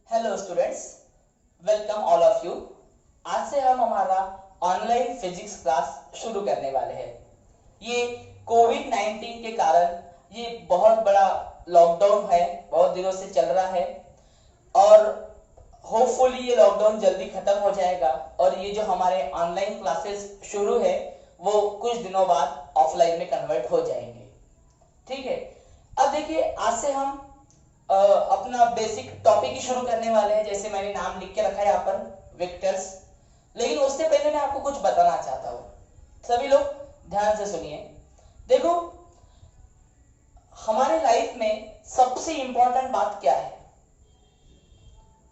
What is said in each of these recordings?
Hello students, welcome all of you. आज से हम हमारा ऑनलाइन फिजिक्स क्लास शुरू करने वाले हैं। ये कोविड-19 के कारण ये बहुत बड़ा लॉकडाउन है, बहुत दिनों से चल रहा है और होपफुली ये लॉकडाउन जल्दी खत्म हो जाएगा और ये जो हमारे ऑनलाइन क्लासेस शुरू है वो कुछ दिनों बाद ऑफलाइन में कन्वर्ट हो जाएंगे। ठीक है, अब देखिए आज से हम अपना बेसिक टॉपिक ही शुरू करने वाले हैं। जैसे मैंने नाम लिख के रखा है यहाँ पर वेक्टर्स, लेकिन उससे पहले मैं आपको कुछ बताना चाहता हूँ। सभी लोग ध्यान से सुनिए। देखो, हमारे लाइफ में सबसे इंपॉर्टेंट बात क्या है,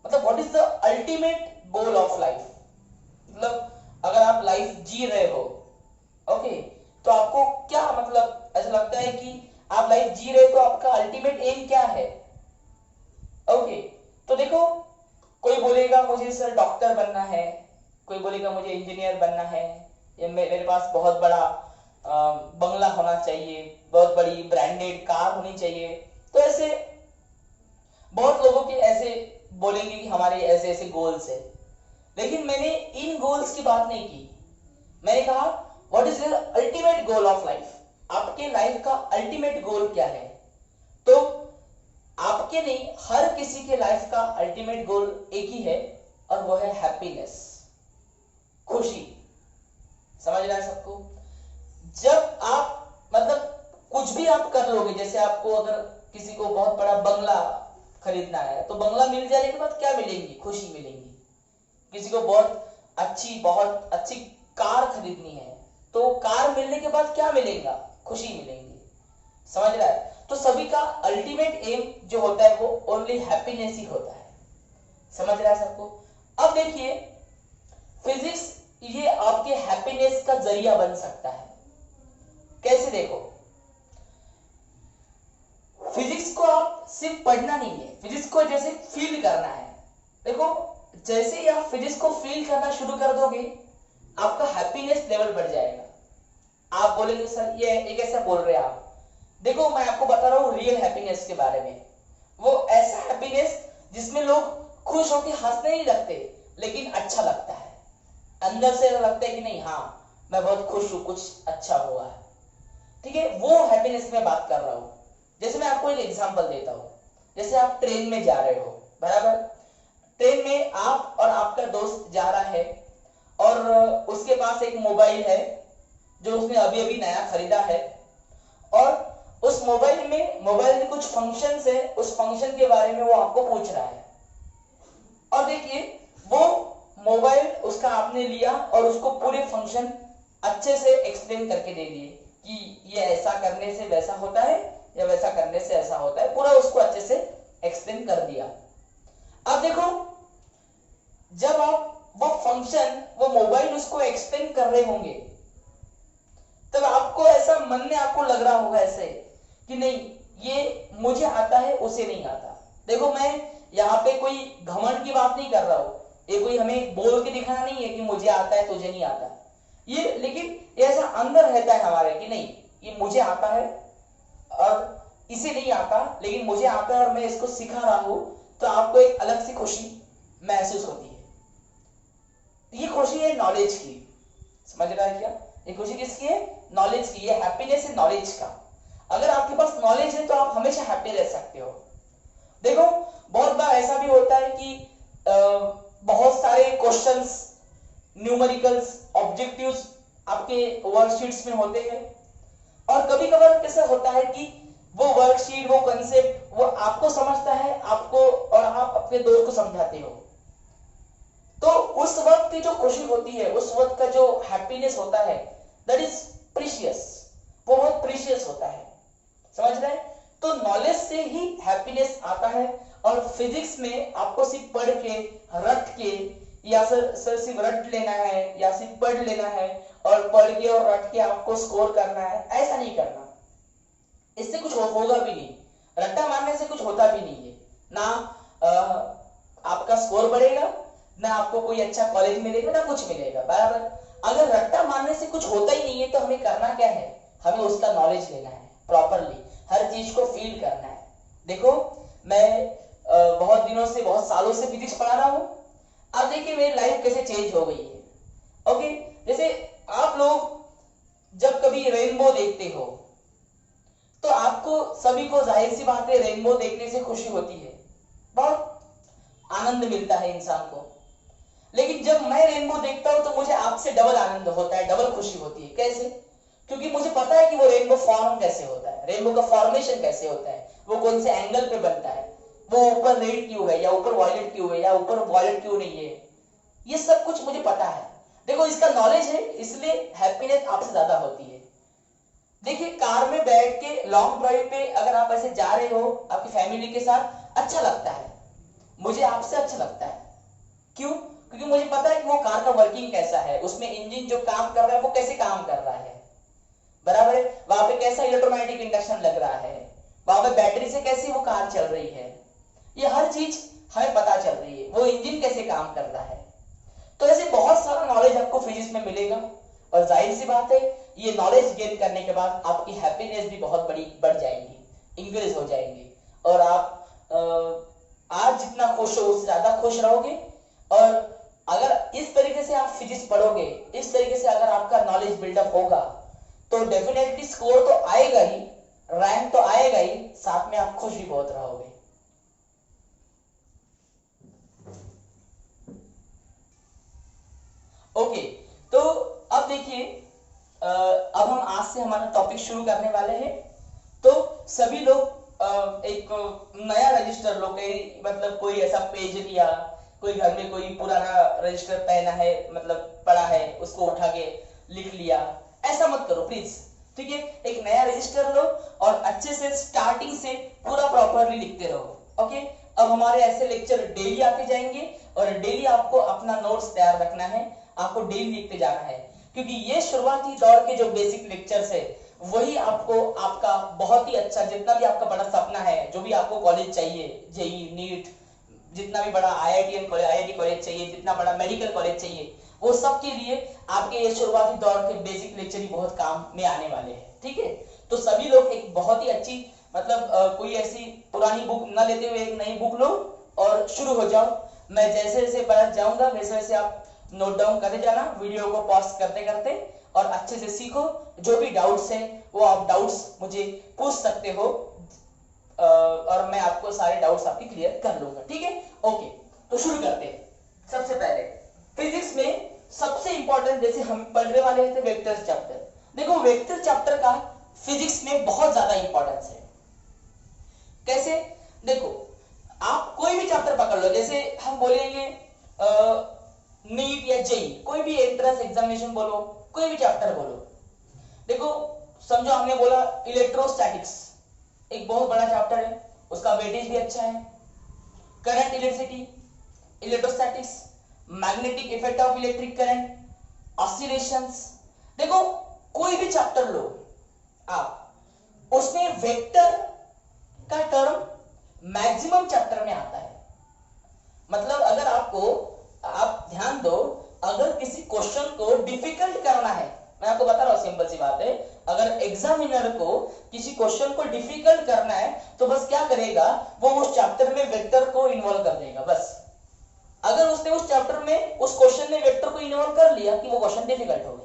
मतलब what is the ultimate goal of life. मतलब अगर आप लाइफ जी रहे हो, ओके, तो आपको क्या मतलब ऐसा लगता है कि आप लाइफ जी रहे हो तो आपका अल्टीमेट एम क्या है। ओके, तो देखो, कोई बोलेगा मुझे सर डॉक्टर बनना है, कोई बोलेगा मुझे इंजीनियर बनना है, या मेरे पास बहुत बड़ा बंगला होना चाहिए, बहुत बड़ी ब्रांडेड कार होनी चाहिए। तो ऐसे बहुत लोगों के ऐसे बोलेंगे कि हमारे ऐसे ऐसे गोल्स है, लेकिन मैंने इन गोल्स की बात नहीं की। मैंने कहा what is your ultimate goal of life, आपके लाइफ का अल्टीमेट गोल क्या है। तो आपके नहीं, हर किसी के लाइफ का अल्टीमेट गोल एक ही है और वो है हैप्पीनेस, खुशी। समझ रहा है सबको। जब आप मतलब कुछ भी आप कर लोगे, जैसे आपको अगर किसी को बहुत बड़ा बंगला खरीदना है तो बंगला मिल जाने के बाद क्या मिलेंगी, खुशी मिलेंगी। किसी को बहुत अच्छी कार खरीदनी है तो कार मिलने के बाद क्या मिलेगा, खुशी मिलेंगी। समझ रहा है। तो सभी का अल्टीमेट एम जो होता है वो ओनली हैप्पीनेस ही होता है। समझ रहा है सबको। अब देखिए, फिजिक्स ये आपके हैप्पीनेस का जरिया बन सकता है। कैसे, देखो, फिजिक्स को आप सिर्फ पढ़ना नहीं है, फिजिक्स को जैसे फील करना है। देखो, जैसे ही आप फिजिक्स को फील करना शुरू कर दोगे आपका हैप्पीनेस लेवल बढ़ जाएगा। आप बोलेंगे सर ये कैसे बोल रहे हैं आप। देखो, मैं आपको बता रहा हूँ रियल हैप्पीनेस के बारे में। वो ऐसा हैप्पीनेस जिसमें लोग खुश होकर हंसने नहीं लगते, लेकिन अच्छा लगता है, अंदर से लगता है कि नहीं, हाँ मैं बहुत खुश हूं, कुछ अच्छा हुआ है। ठीक है, वो हैप्पीनेस में बात कर रहा हूं। जैसे मैं आपको एक एग्जांपल देता हूं। जैसे आप ट्रेन में जा रहे हो, बराबर। ट्रेन में आप और आपका दोस्त जा रहा है और उसके पास एक मोबाइल है जो उसने अभी अभी नया खरीदा है, और उस मोबाइल में कुछ फंक्शंस है, उस फंक्शन के बारे में वो आपको पूछ रहा है। और देखिए, वो मोबाइल उसका आपने लिया और उसको पूरे फंक्शन अच्छे से एक्सप्लेन करके दे दिए कि ये ऐसा करने से वैसा होता है या वैसा करने से ऐसा होता है, पूरा उसको अच्छे से एक्सप्लेन कर दिया। अब देखो, जब आप वो मोबाइल उसको एक्सप्लेन कर रहे होंगे तब आपको ऐसा मन में आपको लग रहा होगा ऐसे कि नहीं, ये मुझे आता है उसे नहीं आता। देखो, मैं यहाँ पे कोई घमंड की बात नहीं कर रहा हूं, ये कोई हमें बोल के दिखाना नहीं है कि मुझे आता है तुझे नहीं आता ये, लेकिन ये ऐसा अंदर रहता है हमारे कि नहीं, ये मुझे आता है और इसे नहीं आता, लेकिन मुझे आता है और मैं इसको सिखा रहा हूं, तो आपको एक अलग सी खुशी महसूस होती है। ये खुशी है नॉलेज की। समझ रहा है क्या, ये खुशी किसकी है, नॉलेज की। ये हैप्पीनेस है नॉलेज का। अगर आपके पास नॉलेज है तो आप हमेशा हैप्पी रह सकते हो। देखो, बहुत बार ऐसा भी होता है कि बहुत सारे क्वेश्चंस, न्यूमेरिकल्स, ऑब्जेक्टिव्स आपके वर्कशीट्स में होते हैं, और कभी कभार कैसा होता है कि वो वर्कशीट, वो कंसेप्ट वो आपको समझता है, आपको, और आप अपने दोस्त को समझाते हो। तो उस वक्त की जो खुशी होती है, उस वक्त का जो हैप्पीनेस होता है, दैट इज प्रीशियस, वो बहुत प्रीशियस होता है। समझ रहे हैं। तो नॉलेज से ही हैप्पीनेस आता है, और फिजिक्स में आपको सिर्फ पढ़ के, रट के, या सर सिर्फ रट लेना है या सिर्फ पढ़ लेना है और पढ़ के और रट के आपको स्कोर करना है, ऐसा नहीं करना। इससे कुछ होगा भी नहीं, रट्टा मारने से कुछ होता भी नहीं है ना। आपका स्कोर बढ़ेगा, ना आपको कोई अच्छा कॉलेज मिलेगा, ना कुछ मिलेगा, बराबर। अगर रट्टा मारने से कुछ होता ही नहीं है तो हमें करना क्या है, हमें उसका नॉलेज लेना है, प्रॉपरली हर चीज को फील करना है। देखो, मैं बहुत दिनों से, बहुत सालों से फिजिक्स पढ़ा रहा हूं। अब देखिए मेरी लाइफ कैसे चेंज हो गई है। ओके, जैसे आप लोग जब कभी रेनबो देखते हो तो आपको सभी को जाहिर सी बात है रेनबो देखने से खुशी होती है, बहुत आनंद मिलता है इंसान को। लेकिन जब मैं रेनबो देखता हूं तो मुझे आपसे डबल आनंद होता है, डबल खुशी होती है। कैसे? क्योंकि मुझे पता है कि वो रेनबो फॉर्म कैसे होता है, रेनबो का फॉर्मेशन कैसे होता है, वो कौन से एंगल पे बनता है, वो ऊपर रेड क्यों है या ऊपर वॉयलेट क्यों है या ऊपर वॉयलेट क्यों नहीं है, ये सब कुछ मुझे पता है। देखो इसका नॉलेज है, इसलिए हैप्पीनेस आपसे ज्यादा होती है। देखिए कार में बैठ के लॉन्ग ड्राइव पे अगर आप ऐसे जा रहे हो आपकी फैमिली के साथ, अच्छा लगता है, मुझे आपसे अच्छा लगता है। क्यों? क्योंकि मुझे पता है कि वो कार का वर्किंग कैसा है, उसमें इंजन जो काम कर रहा है वो कैसे काम कर रहा है, बराबर है। वहां पे कैसा इलेक्ट्रोमैग्नेटिक इंडक्शन लग रहा है, वहां पे बैटरी से कैसी वो कार चल रही है, ये हर चीज हमें पता चल रही है, वो इंजन कैसे काम कर रहा है। तो ऐसे बहुत सारा नॉलेज आपको फिजिक्स में मिलेगा। और जाहिर सी बात है ये नॉलेज गेन करने के बाद आपकी हैप्पीनेस भी बहुत बड़ी बढ़ जाएगी, इंक्रीज हो जाएंगी, और आप आज जितना खुश हो उससे ज्यादा खुश रहोगे। और अगर इस तरीके से आप फिजिक्स पढ़ोगे, इस तरीके से अगर आपका नॉलेज बिल्डअप होगा तो डेफिनेटली स्कोर तो आएगा ही, रैंक तो आएगा ही, साथ में आप खुश भी बहुत रहोगे। ओके, तो अब देखिए अब हम आज से हमारा टॉपिक शुरू करने वाले हैं। तो सभी लोग एक नया रजिस्टर लो, मतलब कोई ऐसा पेज लिया, कोई घर में कोई पुराना रजिस्टर पहना है, मतलब पड़ा है, उसको उठा के लिख लिया। ऐसा मत करो प्लीज, ठीक है। एक नया रजिस्टर लो और अच्छे से स्टार्टिंग से पूरा प्रॉपरली लिखते रहो। ओके, अब हमारे ऐसे लेक्चर डेली आते जाएंगे और डेली आपको अपना नोट्स तैयार रखना है, आपको डेली लिखते जाना है, क्योंकि ये शुरुआती दौर के जो बेसिक लेक्चर्स है वही आपको आपका बहुत ही अच्छा, जितना भी आपका बड़ा सपना है, जो भी आपको कॉलेज चाहिए, जेई, नीट, जितना भी बड़ा आईआईटी कॉलेज चाहिए, जितना बड़ा मेडिकल कॉलेज चाहिए, वो सब के लिए आपके ये शुरुआती दौर के बेसिक लेक्चर ही बहुत काम में आने वाले हैं, ठीक है। तो सभी लोग एक बहुत ही अच्छी, मतलब कोई ऐसी पुरानी बुक न लेते हुए एक नई बुक लो और शुरू हो जाओ। मैं जैसे जैसे बढ़ जाऊंगा वैसे वैसे आप नोट डाउन करते जाना, वीडियो को पॉज करते करते, और अच्छे से सीखो। जो भी डाउट्स हैं वो आप डाउट्स मुझे पूछ सकते हो और मैं आपको सारे डाउट्स आपके क्लियर कर लूंगा, ठीक है। ओके, तो शुरू करते हैं। सबसे पहले फिजिक्स में सबसे इंपॉर्टेंट, जैसे हम पढ़ने वाले थे वेक्टर्स चैप्टर। देखो वेक्टर चैप्टर का फिजिक्स में बहुत ज्यादा इंपॉर्टेंस है। कैसे? देखो आप कोई भी चैप्टर पकड़ लो, जैसे हम बोलेंगे नीट या जेई, कोई भी एंट्रेंस एग्जामिनेशन बोलो, कोई भी चैप्टर बोलो। देखो समझो हमने बोला इलेक्ट्रोस्टैटिक्स, एक बहुत बड़ा चैप्टर है, उसका वेटेज भी अच्छा है। Current electricity, electrostatics, magnetic effect of electric current, oscillations. देखो कोई भी चैप्टर लो आप, उसमें वेक्टर का टर्म मैक्सिमम चैप्टर में आता है। मतलब अगर आपको, आप ध्यान दो, अगर किसी क्वेश्चन को डिफिकल्ट करना है, मैं आपको बता रहा हूं सिंपल सी बात है, अगर एग्जामिनर को किसी क्वेश्चन को डिफिकल्ट करना है तो बस क्या करेगा, वो उस चैप्टर में वेक्टर को इन्वॉल्व कर देगा। बस अगर उसने उस चैप्टर में, उस क्वेश्चन में वेक्टर को इन्वॉल्व कर लिया कि वो क्वेश्चन डिफिकल्ट हो गया।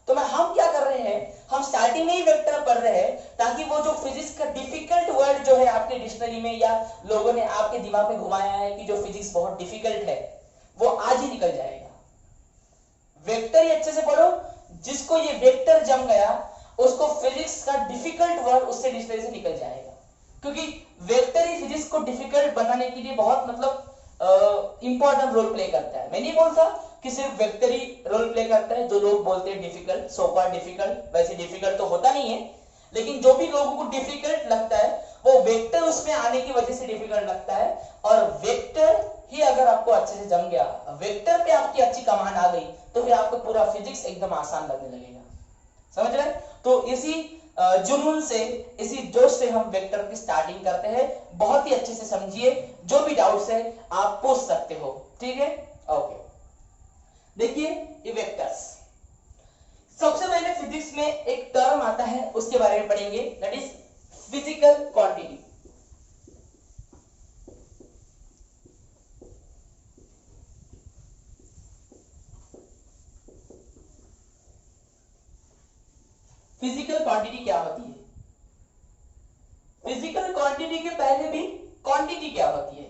तो हम क्या कर रहे हैं, हम स्टार्टिंग में ही वेक्टर पढ़ रहे हैं ताकि वो जो फिजिक्स का डिफिकल्ट वर्ड जो है आपके डिक्शनरी में या लोगों ने आपके दिमाग में घुमाया है कि जो फिजिक्स बहुत डिफिकल्ट है, वो आज ही निकल जाएगा। वेक्टर ही अच्छे से पढ़ो, जिसको ये वेक्टर जम गया उसको फिजिक्स का डिफिकल्ट वर्ड उससे डिक्शनरी से निकल जाएगा, क्योंकि वेक्टर ही फिजिक्स को डिफिकल्ट बनाने के लिए बहुत, मतलब इंपॉर्टेंट रोल प्ले करता है। मैं नहीं बोलता कि सिर्फ वेक्टर ही रोल प्ले करता है, जो लोग बोलते हैं डिफिकल्ट, सोफा डिफिकल्ट, वैसे डिफिकल्ट तो होता नहीं है, लेकिन जो भी लोगों को डिफिकल्ट लगता है वो वेक्टर उसमें आने की वजह से डिफिकल्ट लगता है। और वेक्टर ही अगर आपको अच्छे से जम गया, वेक्टर पे आपकी अच्छी कमांड आ गई, तो फिर आपको पूरा फिजिक्स एकदम आसान लगने लगेगा। समझ रहे? तो इसी जुनून से, इसी जोश से हम वेक्टर की स्टार्टिंग करते हैं। बहुत ही अच्छे से समझिए, जो भी डाउट्स है आप पूछ सकते हो, ठीक है। ओके, देखिए ये वेक्टर्स, सबसे पहले फिजिक्स में एक टर्म आता है, उसके बारे में पढ़ेंगे, that is physical quantity. Physical quantity क्या होती है? फिजिकल क्वांटिटी के पहले भी क्वांटिटी क्या होती है?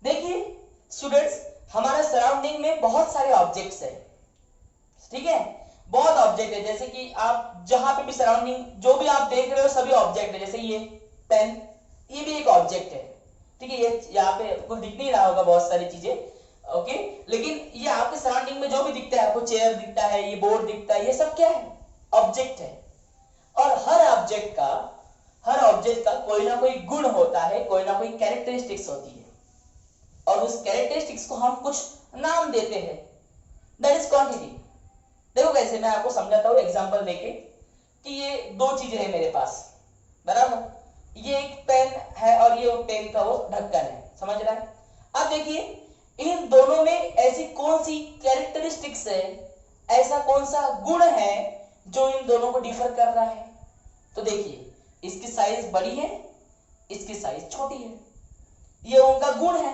देखिए स्टूडेंट्स, हमारे सराउंडिंग में बहुत सारे ऑब्जेक्ट्स हैं, ठीक है, बहुत ऑब्जेक्ट है। जैसे कि आप जहां पे भी सराउंडिंग जो भी आप देख रहे हो सभी ऑब्जेक्ट है। जैसे ये पेन, ये भी एक ऑब्जेक्ट है, ठीक है। ये यहाँ पे कुछ दिख नहीं रहा होगा बहुत सारी चीजें, ओके, लेकिन ये आपके सराउंडिंग में जो भी दिखता है, आपको चेयर दिखता है, ये बोर्ड दिखता है, ये सब क्या है? ऑब्जेक्ट है। और हर ऑब्जेक्ट का कोई ना कोई गुण होता है, कोई ना कोई कैरेक्टरिस्टिक्स होती है, और उस कैरेक्टरिस्टिक्स को हम कुछ नाम देते हैं, दैट इज क्वांटिटी। देखो कैसे, मैं आपको समझाता हूं एग्जांपल देके कि ये दो चीजें हैं मेरे पास, बराबर, ये एक पेन है और ये पेन का वो ढक्कन है, समझ रहा है? अब देखिए इन दोनों में ऐसी कौन सी कैरेक्टरिस्टिक्स है, ऐसा कौन सा गुण है जो इन दोनों को डिफर कर रहा है? तो देखिए, इसकी साइज बड़ी है, इसकी साइज छोटी है, ये उनका गुण है,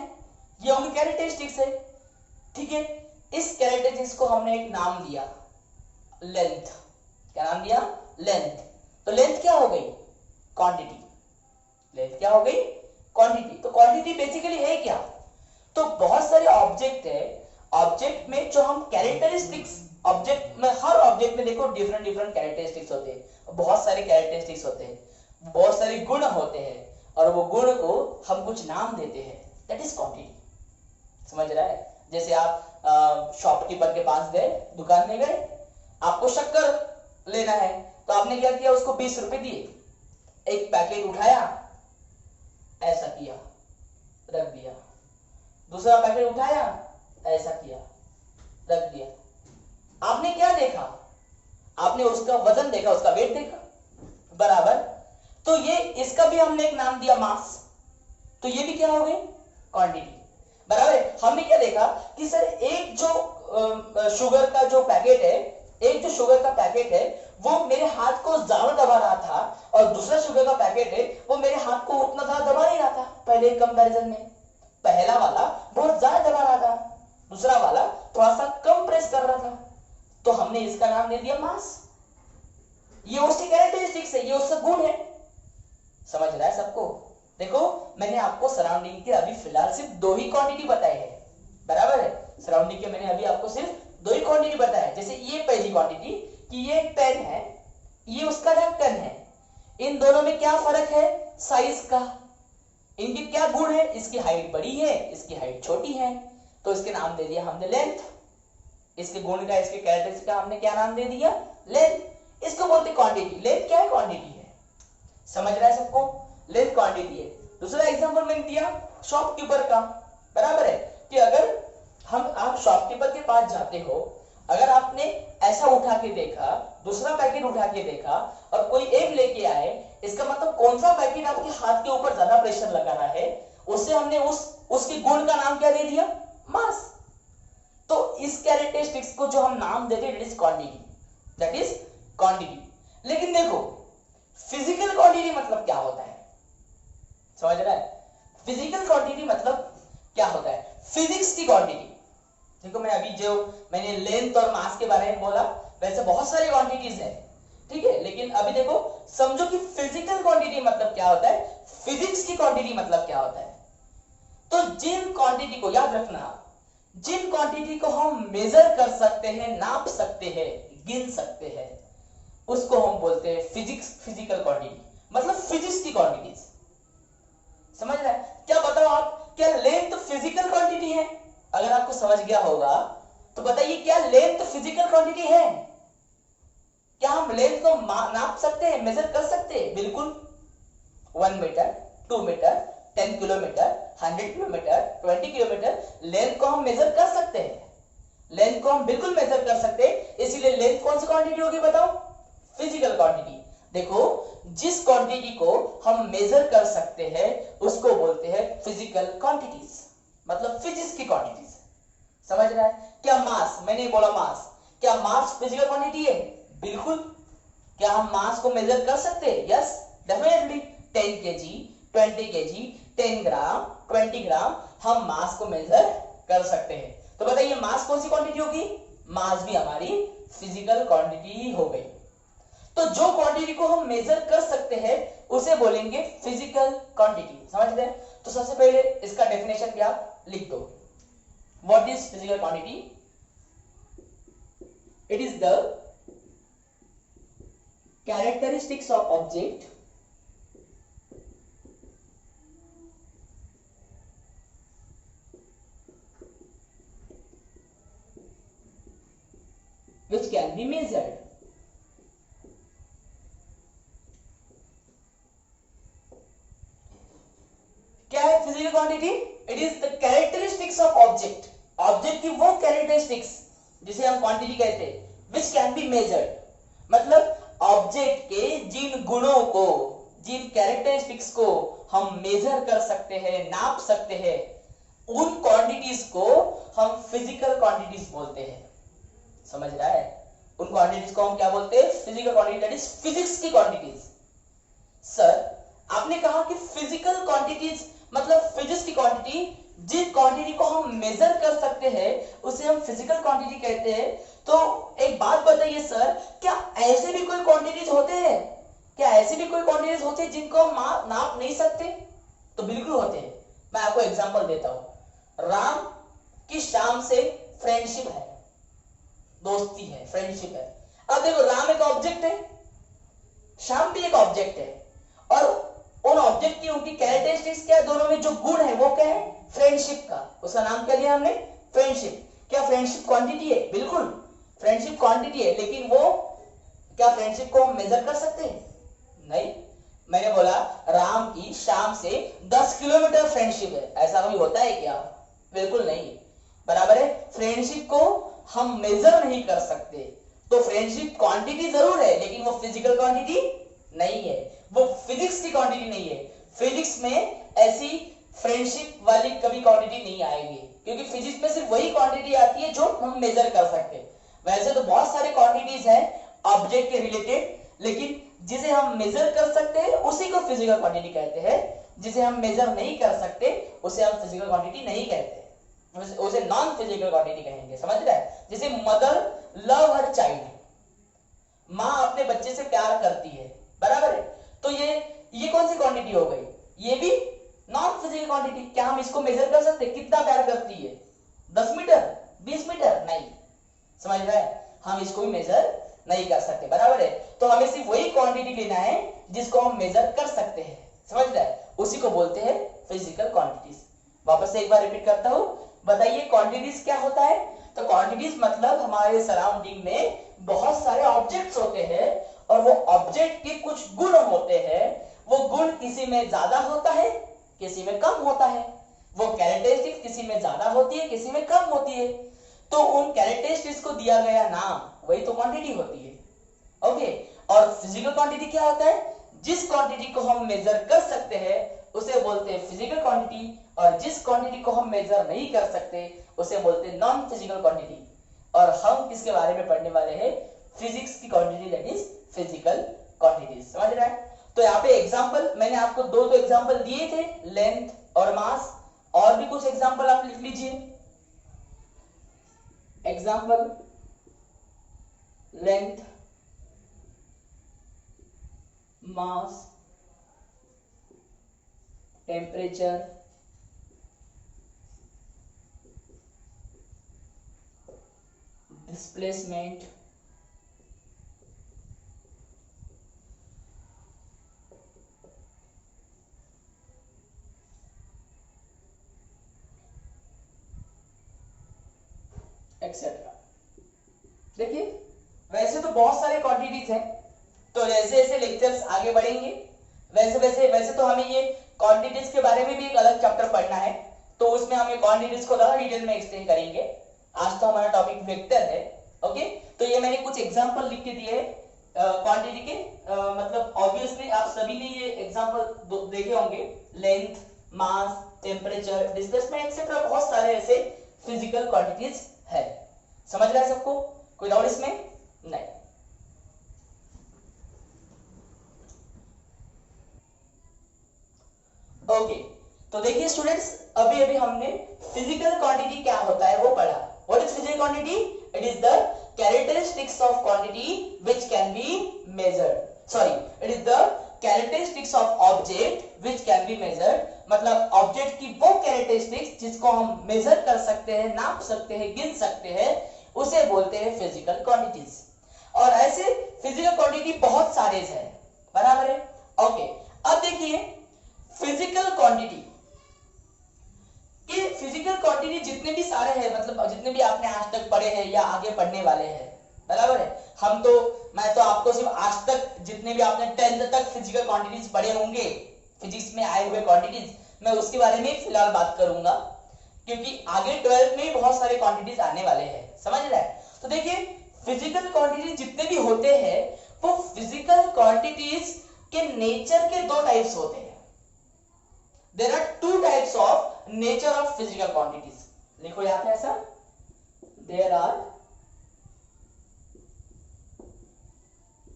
ये उनकी कैरेक्टरिस्टिक्स है, ठीक है। इस कैरेक्टरिस्टिक्स को हमने एक नाम दिया, लेंथ। क्या नाम दिया? लेंथ। तो लेंथ क्या हो गई? क्वांटिटी। लेंथ क्या हो गई? क्वांटिटी। तो क्वांटिटी बेसिकली है क्या? तो बहुत सारे ऑब्जेक्ट है, ऑब्जेक्ट में जो हम कैरेक्टरिस्टिक्स, ऑब्जेक्ट में हर ऑब्जेक्ट में देखो डिफरेंट डिफरेंट कैरेक्टरिस्टिक्स होते हैं, बहुत सारे कैरेक्टरिस्टिक्स होते हैं, बहुत सारे गुण होते हैं, और वो गुण को हम कुछ नाम देते हैं, दैट इज क्वांटिटी। समझ रहा है? जैसे आप शॉपकीपर के पास गए, दुकान में गए, आपको शक्कर लेना है, तो आपने क्या किया? उसको 20 रुपए दिए, एक पैकेट उठाया, ऐसा किया, रख दिया, दूसरा पैकेट उठाया, ऐसा किया, रख दिया। आपने क्या देखा? आपने उसका वजन देखा, उसका वेट देखा, बराबर। तो ये इसका भी हमने एक नाम दिया, मास। तो ये भी क्या हो गई? क्वांटिटी, बराबर। हमने क्या देखा कि सर एक जो शुगर का जो पैकेट है, एक जो शुगर का पैकेट है वो मेरे हाथ को ज्यादा दबा रहा था, और दूसरा शुगर का पैकेट है वो मेरे हाथ को उतना ज्यादा दबा नहीं रहा था पहले कंपैरिजन में। पहला वाला बहुत ज्यादा दबा रहा था, दूसरा वाला थोड़ा सा कम प्रेस कर रहा था, तो हमने इसका नाम दे दिया मास। ये उसकी कैरेक्टरिस्टिक्स है, ये उसका गुण है। समझ रहा है सबको? देखो मैंने आपको सराउंडिंग के अभी फिलहाल सिर्फ 2 ही क्वांटिटी बताई है, बराबर है। सराउंडिंग के मैंने अभी आपको सिर्फ 2 ही क्वांटिटी बताया है। जैसे ये पहली क्वांटिटी कि ये एक पेन है, ये उसका ढक्कन है, इन दोनों में क्या फर्क है? साइज का। इनके क्या गुण है? इसकी हाइट बड़ी है, इसकी हाइट छोटी है, तो इसके नाम दे दिया हमने लेंथ। इसके गुण का, इसके कैरेक्टरिस्टिक्स का हमने क्या नाम दे दिया? लेंथ। इसको बोलते क्वांटिटी। लेंथ क्या है? क्वांटिटी है। समझ रहा है सबको? लेंथ क्वांटिटी है। दूसरा एग्जांपल मैंने दिया शॉपकीपर का, बराबर है, कि अगर आप शॉपकीपर के पास जाते हो, अगर आपने ऐसा उठा के देखा, दूसरा पैकेट उठा के देखा, और कोई एक लेके आए, इसका मतलब कौन सा पैकेट आपके हाथ के ऊपर ज्यादा प्रेशर लगा रहा है, उससे हमने उसके गुण का नाम क्या दे दिया? मास। तो इस कैरेक्टरिस्टिक्स को जो हम नाम देते हैं that is quantity, that is quantity. लेकिन देखो फिजिकल क्वांटिटी मतलब क्या होता है? समझ रहा है? फिजिकल क्वांटिटी मतलब क्या होता है? फिजिक्स की क्वांटिटी। देखो मैं अभी जो मैंने लेंथ और मास के बारे में बोला, वैसे बहुत सारी क्वांटिटीज है, ठीक है, लेकिन अभी देखो समझो कि फिजिकल क्वांटिटी मतलब क्या होता है, फिजिक्स की क्वांटिटी मतलब क्या होता है। तो जिन क्वांटिटी को याद रखना, जिन क्वांटिटी को हम मेजर कर सकते हैं, नाप सकते हैं, गिन सकते हैं, उसको हम बोलते हैं फिजिकल क्वांटिटी, मतलब फिजिक्स की क्वांटिटीज। समझ रहे हैं? क्या बताओ आप, क्या लेंथ फिजिकल क्वांटिटी है? अगर आपको समझ गया होगा तो बताइए, क्या लेंथ फिजिकल क्वांटिटी है? क्या हम लेंथ को नाप सकते हैं, मेजर कर सकते हैं? बिल्कुल। 1 metre, 2 metre, 10 kilometre, 100 kilometre, 20 kilometre, length को हम मेजर कर सकते हैं। लेंथ को हम बिल्कुल मेजर कर सकते हैं। इसीलिए लेंथ कौन सी क्वांटिटी होगी बताओ? Physical quantity. देखो जिस क्वांटिटी को हम मेजर कर सकते हैं उसको बोलते हैं फिजिकल क्वांटिटीज, मतलब फिजिक्स की क्वांटिटीज। समझ रहा है? क्या मास, मैंने बोला मास, क्या मास फिजिकल क्वांटिटी है? बिल्कुल। क्या हम मास को मेजर कर सकते हैं? Yes definitely. 10 केजी, 20 केजी, 10 ग्राम, 20 ग्राम हम मास को मेजर कर सकते हैं। तो बताइए मास कौन सी क्वांटिटी होगी? मास भी हमारी फिजिकल क्वांटिटी हो गई। तो जो क्वांटिटी को हम मेजर कर सकते हैं उसे बोलेंगे फिजिकल क्वांटिटी। समझ रहे? तो सबसे पहले इसका डेफिनेशन क्या लिख दो। What is physical quantity? It is the characteristics of object which can be measured. क्या है physical quantity? It is the characteristics of object, object की वो कैरेक्टरिस्टिक्स जिसे हम क्वांटिटी कहते हैं, विच कैन बी मेजर्ड, मतलब ऑब्जेक्ट के जिन गुणों को, जिन कैरेक्टरिस्टिक्स को हम मेजर कर सकते हैं, नाप सकते हैं, उन क्वांटिटीज को हम फिजिकल क्वांटिटीज बोलते हैं। समझ रहा है? उन क्वांटिटीज को हम क्या बोलते हैं? Physical quantity, that is physics की क्वांटिटीज। सर आपने कहा कि फिजिकल क्वांटिटीज मतलब फिजिक्स की क्वांटिटी, जिस क्वांटिटी को हम मेजर कर सकते हैं उसे हम फिजिकल क्वांटिटी कहते हैं। तो एक बात बताइए सर, क्या ऐसे भी कोई क्वांटिटीज होते हैं? क्या ऐसे भी कोई क्वांटिटीज होते हैं जिनको हम नाप नहीं सकते? तो बिल्कुल होते हैं। मैं आपको एग्जांपल देता हूं। राम की श्याम से फ्रेंडशिप है, दोस्ती है, फ्रेंडशिप है। अब देखो, राम एक ऑब्जेक्ट है, श्याम भी एक ऑब्जेक्ट है, और उन ऑब्जेक्ट की उनकी कैरेक्टरिस्टिक्स क्या है? दोनों में जो गुण है वो क्या है? फ्रेंडशिप का। उसका नाम क्या लिया हमने? फ्रेंडशिप। क्या फ्रेंडशिप क्वांटिटी है? बिल्कुल फ्रेंडशिप क्वांटिटी है, लेकिन वो क्या फ्रेंडशिप को हम मेजर कर सकते हैं? नहीं। मैंने बोला राम की श्याम से 10 किलोमीटर फ्रेंडशिप है, ऐसा कभी होता है क्या? बिल्कुल नहीं। बराबर है, फ्रेंडशिप को हम मेजर नहीं कर सकते। तो फ्रेंडशिप क्वांटिटी जरूर है, लेकिन वो फिजिकल क्वांटिटी नहीं है, वो फिजिक्स की क्वांटिटी नहीं है। फिजिक्स में ऐसी फ्रेंडशिप वाली कभी क्वांटिटी नहीं आएगी, क्योंकि फिजिक्स में सिर्फ वही क्वांटिटी आती है जो हम मेजर कर सकते हैं। वैसे तो बहुत सारे क्वांटिटीज हैं ऑब्जेक्ट के रिलेटेड, लेकिन जिसे हम मेजर कर सकते हैं उसी को फिजिकल क्वांटिटी कहते हैं। जिसे हम मेजर नहीं कर सकते उसे हम फिजिकल क्वांटिटी नहीं कहते, उसे नॉन फिजिकल क्वांटिटी कहेंगे। समझ रहे हैं? जैसे मदर लव हर चाइल्ड, माँ अपने बच्चे से प्यार करती है, बराबर है? तो ये कौन सी क्वांटिटी हो गई? ये भी नॉन फिजिकल क्वांटिटी। क्या हम इसको मेजर कर सकते? कितना प्यार करती है? 10 मीटर, 20 मीटर? नहीं। समझ रहा है? हम इसको भी मेजर नहीं कर सकते, बराबर है? तो हमें सिर्फ वही क्वांटिटी लेना है जिसको हम मेजर कर सकते हैं। समझ रहा है? उसी को बोलते हैं फिजिकल क्वांटिटीज। वापस से एक बार रिपीट करता हूं, बताइए क्वांटिटीज क्या होता है? तो क्वांटिटीज मतलब हमारे सराउंडिंग में बहुत सारे ऑब्जेक्ट्स होते हैं, और वो ऑब्जेक्ट के कुछ गुण होते हैं। वो गुण किसी में ज्यादा होता है, किसी में कम होता है। वो कैरेक्टरिस्टिक्स किसी में ज्यादा होती है, किसी में कम होती है। तो उन कैरेक्टरिस्टिक्स को दिया गया नाम, वही तो क्वांटिटी होती है। ओके। और फिजिकल क्वांटिटी क्या होता है? जिस क्वांटिटी को हम मेजर कर सकते हैं उसे बोलते हैं फिजिकल क्वांटिटी, और जिस क्वांटिटी को हम मेजर नहीं कर सकते उसे बोलते हैं नॉन फिजिकल क्वांटिटी। और हम किसके बारे में पढ़ने वाले हैं? फिजिक्स की quantity, that is physical quantities. समझ रहा है? तो यहाँ पे एग्जांपल मैंने आपको दो एग्जांपल दिए थे, लेंथ और मास। और भी कुछ एग्जांपल आप लिख लीजिए। एग्जांपल लेंथ, मास, टेम्परेचर, डिस्प्लेसमेंट, एक्सेट्रा। देखिए, वैसे तो बहुत सारे क्वांटिटीज हैं, तो जैसे जैसे लेक्चर्स आगे बढ़ेंगे वैसे तो हमें ये क्वांटिटीज के बारे में भी एक अलग चैप्टर पढ़ना है, तो उसमें हमें क्वांटिटीज को ज्यादा डिटेल में एक्सप्लेन करेंगे। आज तो हमारा टॉपिक वेक्टर है। ओके। तो ये मैंने कुछ एग्जांपल लिख के दिए क्वांटिटी के। मतलब ऑब्वियसली आप सभी ने ये एग्जांपल देखे होंगे, लेंथ, मास, टेम्परेचर, डिस्प्लेसमेंट एक्सेट्रा। बहुत सारे ऐसे फिजिकल क्वांटिटीज है। समझ रहा है सबको? कोई डाउट इसमें? नहीं। ओके। तो देखिए स्टूडेंट्स, अभी हमने फिजिकल क्वांटिटी क्या होता है वो पढ़ा। What is physical quantity? It is the characteristics of quantity which can be measured. Sorry, it is the characteristics of object which can be measured. मतलब ऑब्जेक्ट की वो कैरेक्टरिस्टिक्स जिसको हम मेजर कर सकते हैं, नाप सकते हैं, गिन सकते हैं, उसे बोलते हैं फिजिकल क्वांटिटीज। और ऐसे फिजिकल क्वांटिटी बहुत सारे हैं, बराबर है। ओके, अब देखिए फिजिकल क्वांटिटी कि फिजिकल क्वांटिटी जितने भी सारे हैं, मतलब जितने भी आपने आज तक पढ़े हैं या आगे पढ़ने वाले हैं, बराबर है। मैं तो आपको सिर्फ आज तक जितने भी आपने 10th तक फिजिकल क्वांटिटीज पढ़े होंगे, फिजिक्स में आए हुए क्वांटिटीज, मैं उसके बारे में फिलहाल बात करूंगा, क्योंकि आगे 12th में बहुत सारे क्वांटिटीज आने वाले हैं, समझ रहे हैं। तो देखिए फिजिकल क्वांटिटीज जितने भी होते हैं वो फिजिकल क्वांटिटीज के नेचर के दो टाइप्स होते हैं। There are two types of nature of physical quantities. लिखो यहाँ पे ऐसा, there are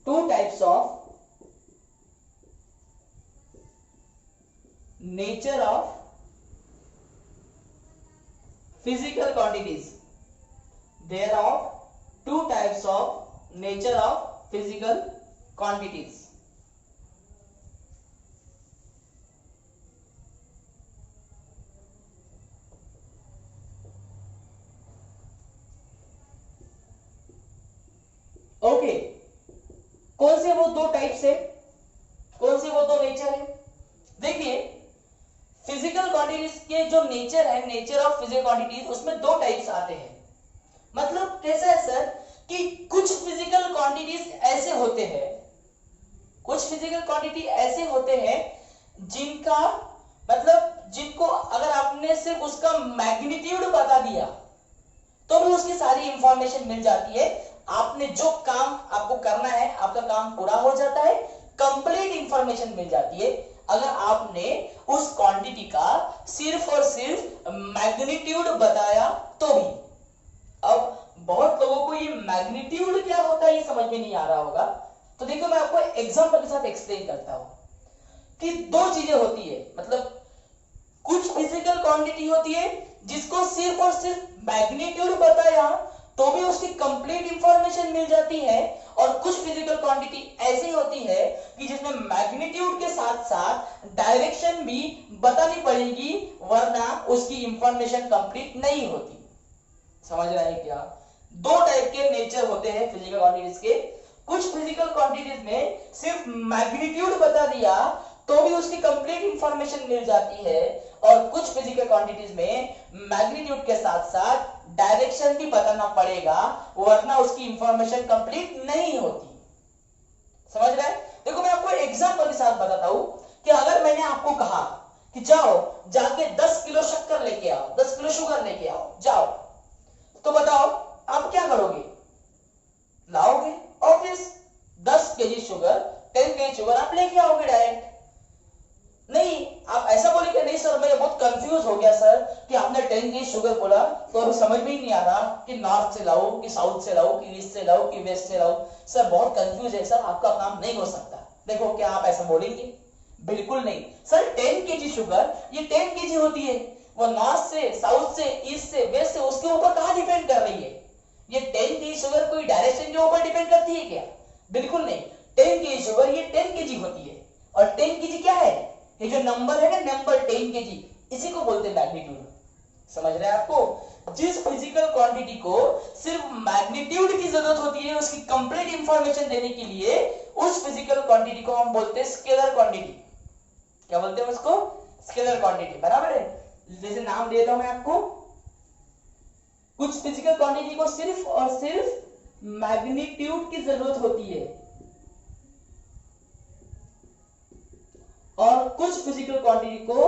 two types of nature of physical quantities. There are two types of nature of physical quantities. Okay, कौन से वो दो टाइप्स है, कौन से वो दो नेचर है? देखिए फिजिकल क्वांटिटीज के जो नेचर है, नेचर ऑफ फिजिकल क्वांटिटीज, उसमें दो टाइप्स आते हैं। मतलब कैसा है सर कि कुछ फिजिकल क्वांटिटीज ऐसे होते हैं, कुछ फिजिकल क्वांटिटी ऐसे होते हैं जिनका मतलब जिनको अगर आपने सिर्फ उसका मैग्नीट्यूड बता दिया तो भी उसकी सारी इंफॉर्मेशन मिल जाती है। आपने जो काम आपको करना है, आपका काम पूरा हो जाता है, कंप्लीट इंफॉर्मेशन मिल जाती है अगर आपने उस क्वांटिटी का सिर्फ और सिर्फ मैग्नीट्यूड बताया तो भी। अब बहुत लोगों को ये मैग्नीट्यूड क्या होता है ये समझ में नहीं आ रहा होगा, तो देखो मैं आपको एग्जांपल के साथ एक्सप्लेन करता हूं कि दो चीजें होती है। मतलब कुछ फिजिकल क्वांटिटी होती है जिसको सिर्फ और सिर्फ मैग्नीट्यूड बताया तो भी उसकी कंप्लीट इंफॉर्मेशन मिल जाती है, और कुछ फिजिकल क्वांटिटी ऐसी होती है कि जिसमें मैग्नीट्यूड के साथ साथ डायरेक्शन भी बतानी पड़ेगी वरना उसकी इंफॉर्मेशन कंप्लीट नहीं होती। समझ रहा है क्या? दो टाइप के नेचर होते हैं फिजिकल क्वांटिटीज के। कुछ फिजिकल क्वांटिटीज में सिर्फ मैग्नीट्यूड बता दिया तो भी उसकी कंप्लीट इंफॉर्मेशन मिल जाती है, और कुछ फिजिकल क्वांटिटीज में मैग्नीट्यूड के साथ साथ डायरेक्शन भी बताना पड़ेगा वरना उसकी इंफॉर्मेशन कंप्लीट नहीं होती। समझ रहे हैं? देखो मैं आपको एग्जांपल के साथ बताता हूं कि अगर मैंने आपको कहा कि जाओ जाके 10 किलो शक्कर लेके आओ, 10 किलो शुगर लेके आओ, जाओ, तो बताओ आप क्या करोगे? लाओगे obvious, 10 KG sugar, 10 KG sugar आप लेके आओगे डायरेक्ट। नहीं, आप ऐसा बोलेंगे नहीं सर मैं बहुत कंफ्यूज हो गया सर कि आपने 10 केजी शुगर बोला तो अभी समझ में ही नहीं आ रहा कि नॉर्थ से लाओ कि साउथ से लाओ कि ईस्ट से लाओ कि वेस्ट से लाओ, सर बहुत कंफ्यूज है सर, आपका काम नहीं हो सकता। देखो क्या आप ऐसा बोलेंगे? बिल्कुल नहीं सर, 10 केजी शुगर ये 10 केजी होती है, वो नॉर्थ से, साउथ से, ईस्ट से, वेस्ट से उसके ऊपर कहां डिपेंड कर रही है? ये 10 केजी शुगर कोई डायरेक्शन के ऊपर डिपेंड करती है क्या? बिल्कुल नहीं। 10 केजी शुगर ये 10 केजी होती है, और 10 केजी क्या है? ये जो नंबर है ना, नंबर 10 केजी, इसी को बोलते हैं मैग्नीट्यूड। समझ रहे हैं आपको? जिस फिजिकल क्वांटिटी को सिर्फ मैग्नीट्यूड की जरूरत होती है उसकी कंप्लीट इंफॉर्मेशन देने के लिए, उस फिजिकल क्वांटिटी को हम बोलते हैं स्केलर क्वांटिटी। क्या बोलते हैं उसको? स्केलर क्वांटिटी, बराबर है। जैसे नाम देता हूं मैं आपको, कुछ फिजिकल क्वांटिटी को सिर्फ और सिर्फ मैग्नीट्यूड की जरूरत होती है, और कुछ फिजिकल क्वांटिटी को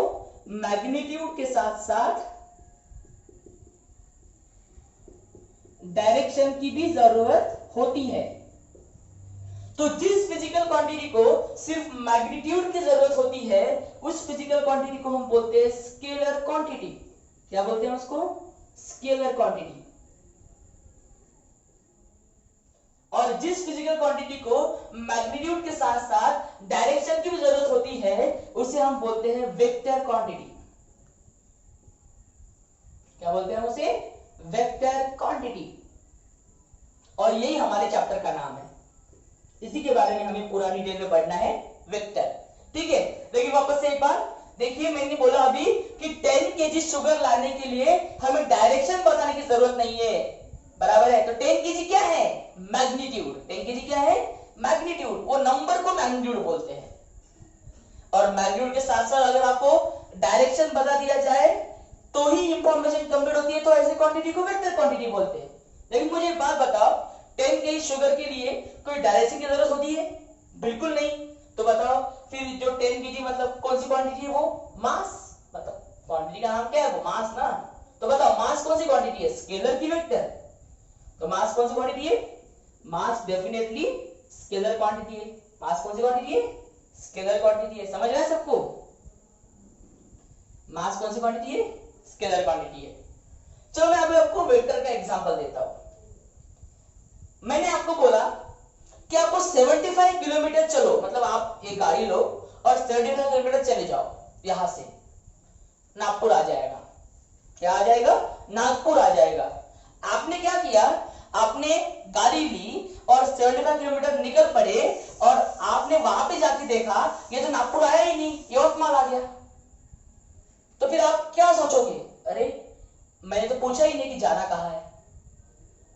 मैग्नीट्यूड के साथ साथ डायरेक्शन की भी जरूरत होती है। तो जिस फिजिकल क्वांटिटी को सिर्फ मैग्नीट्यूड की जरूरत होती है उस फिजिकल क्वांटिटी को हम बोलते हैं स्केलर क्वांटिटी। क्या बोलते हैं उसको? Scalar quantity. और जिस फिजिकल क्वांटिटी को मैग्नीट्यूड के साथ साथ डायरेक्शन की भी जरूरत होती है उसे हम बोलते हैं वेक्टर क्वांटिटी। क्या बोलते हैं उसे? Vector quantity. और यही हमारे चैप्टर का नाम है। इसी के बारे में हमें पूरा डिटेल में पढ़ना है, वेक्टर। ठीक है, देखिए वापस से एक बार देखिए, मैंने बोला अभी कि 10 केजी शुगर लाने के लिए हमें डायरेक्शन बताने की जरूरत नहीं है, बराबर है। तो 10 केजी क्या है? मैग्नीट्यूड। 10 केजी क्या है? मैग्नीट्यूड। वो नंबर को मैग्नीट्यूड बोलते हैं। और मैग्नीट्यूड के साथ साथ अगर आपको डायरेक्शन बता दिया जाए तो ही इंफॉर्मेशन कंप्लीट होती है, तो ऐसे क्वांटिटी को वेक्टर क्वांटिटी बोलते हैं। लेकिन मुझे एक बात बताओ, 10 केजी शुगर के लिए कोई डायरेक्शन की जरूरत होती है? बिल्कुल नहीं। तो बताओ फिर जो 10 केजी मतलब कौन सी क्वांटिटी है? वो मास। बताओ क्वांटिटी का नाम क्या है? वो मास ना। तो बताओ मास कौन सी क्वांटिटी है, स्केलर की वेक्टर? तो मास कौन सी क्वांटिटी है? मास डेफिनेटली स्केलर क्वांटिटी है। मास कौन सी क्वांटिटी है? स्केलर क्वांटिटी है। समझ रहा है सबको? मास कौन सी क्वांटिटी है? स्केलर क्वांटिटी है। चलो मैं अभी आपको वेक्टर का एग्जांपल देता हूं। मैंने आपको बोला कि आपको 75 किलोमीटर चलो, मतलब आप एक गाड़ी लो और 75 किलोमीटर चले जाओ, यहां से नागपुर आ जाएगा। क्या आ जाएगा? नागपुर आ जाएगा। आपने क्या किया? आपने गाड़ी ली और 75 किलोमीटर निकल पड़े और आपने वहां पे जाके देखा ये तो नागपुर आया ही नहीं, यवतमाल आ गया। तो फिर आप क्या सोचोगे? अरे मैंने तो पूछा ही नहीं कि जाना कहां है।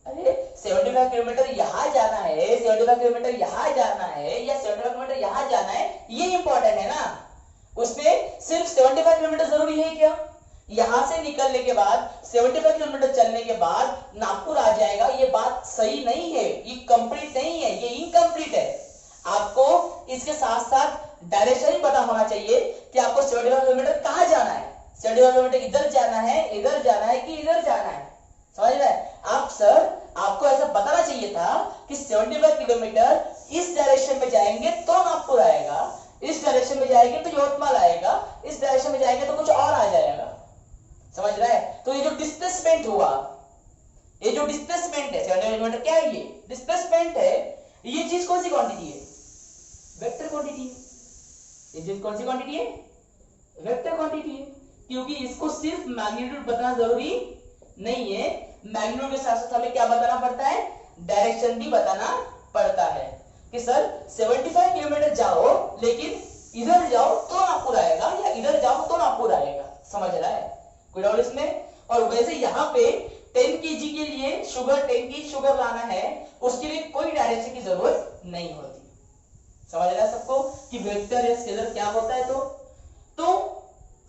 अरे 75 किलोमीटर यहां जाना है, 75 किलोमीटर यहां जाना है, या 75 किलोमीटर यहां जाना है, ये इंपॉर्टेंट है ना। उसमें सिर्फ 75 किलोमीटर जरूरी है क्या? यहां से निकलने के बाद 75 किलोमीटर चलने के बाद नागपुर आ जाएगा, ये बात सही नहीं है, ये कंप्लीट नहीं है, ये इनकम्प्लीट है। आपको इसके साथ साथ डायरेक्शन ही पता होना चाहिए कि आपको 75 किलोमीटर कहां जाना है। 75 किलोमीटर इधर जाना है, इधर जाना है कि इधर जाना है? समझ रहे हैं आप? सर आपको ऐसा बताना चाहिए था कि 75 किलोमीटर इस डायरेक्शन में जाएंगे तो नागपुर आएगा, इस डायरेक्शन में जाएंगे तो यवतमाल आएगा, इस डायरेक्शन में जाएंगे तो कुछ और आ जाएगा। समझ रहा है? तो ये जो डिस्प्लेसमेंट हुआ, ये जो डिस्प्लेसमेंट है 75 किलोमीटर, क्या है ये? डिस्प्लेसमेंट है। ये चीज कौन सी क्वांटिटी है? वेक्टर क्वांटिटी है। ये चीज कौन सी क्वांटिटी है? वेक्टर क्वांटिटी है। क्योंकि इसको सिर्फ मैग्नीट्यूड बताना जरूरी नहीं है, मैग्नीट्यूड के साथ साथ हमें क्या बताना पड़ता है? डायरेक्शन भी बताना पड़ता है कि सर 75 किलोमीटर जाओ लेकिन इधर जाओ तो नागपुर आएगा, या इधर जाओ तो नागपुर आएगा। समझ रहा है? कोई डाउट इसमें? और वैसे यहाँ पे 10 केजी के लिए शुगर, 10 केजी शुगर लाना है, उसके लिए कोई डायरेक्शन की जरूरत नहीं होती। समझ रहा है सबको कि वेक्टर या स्केलर क्या होता है? तो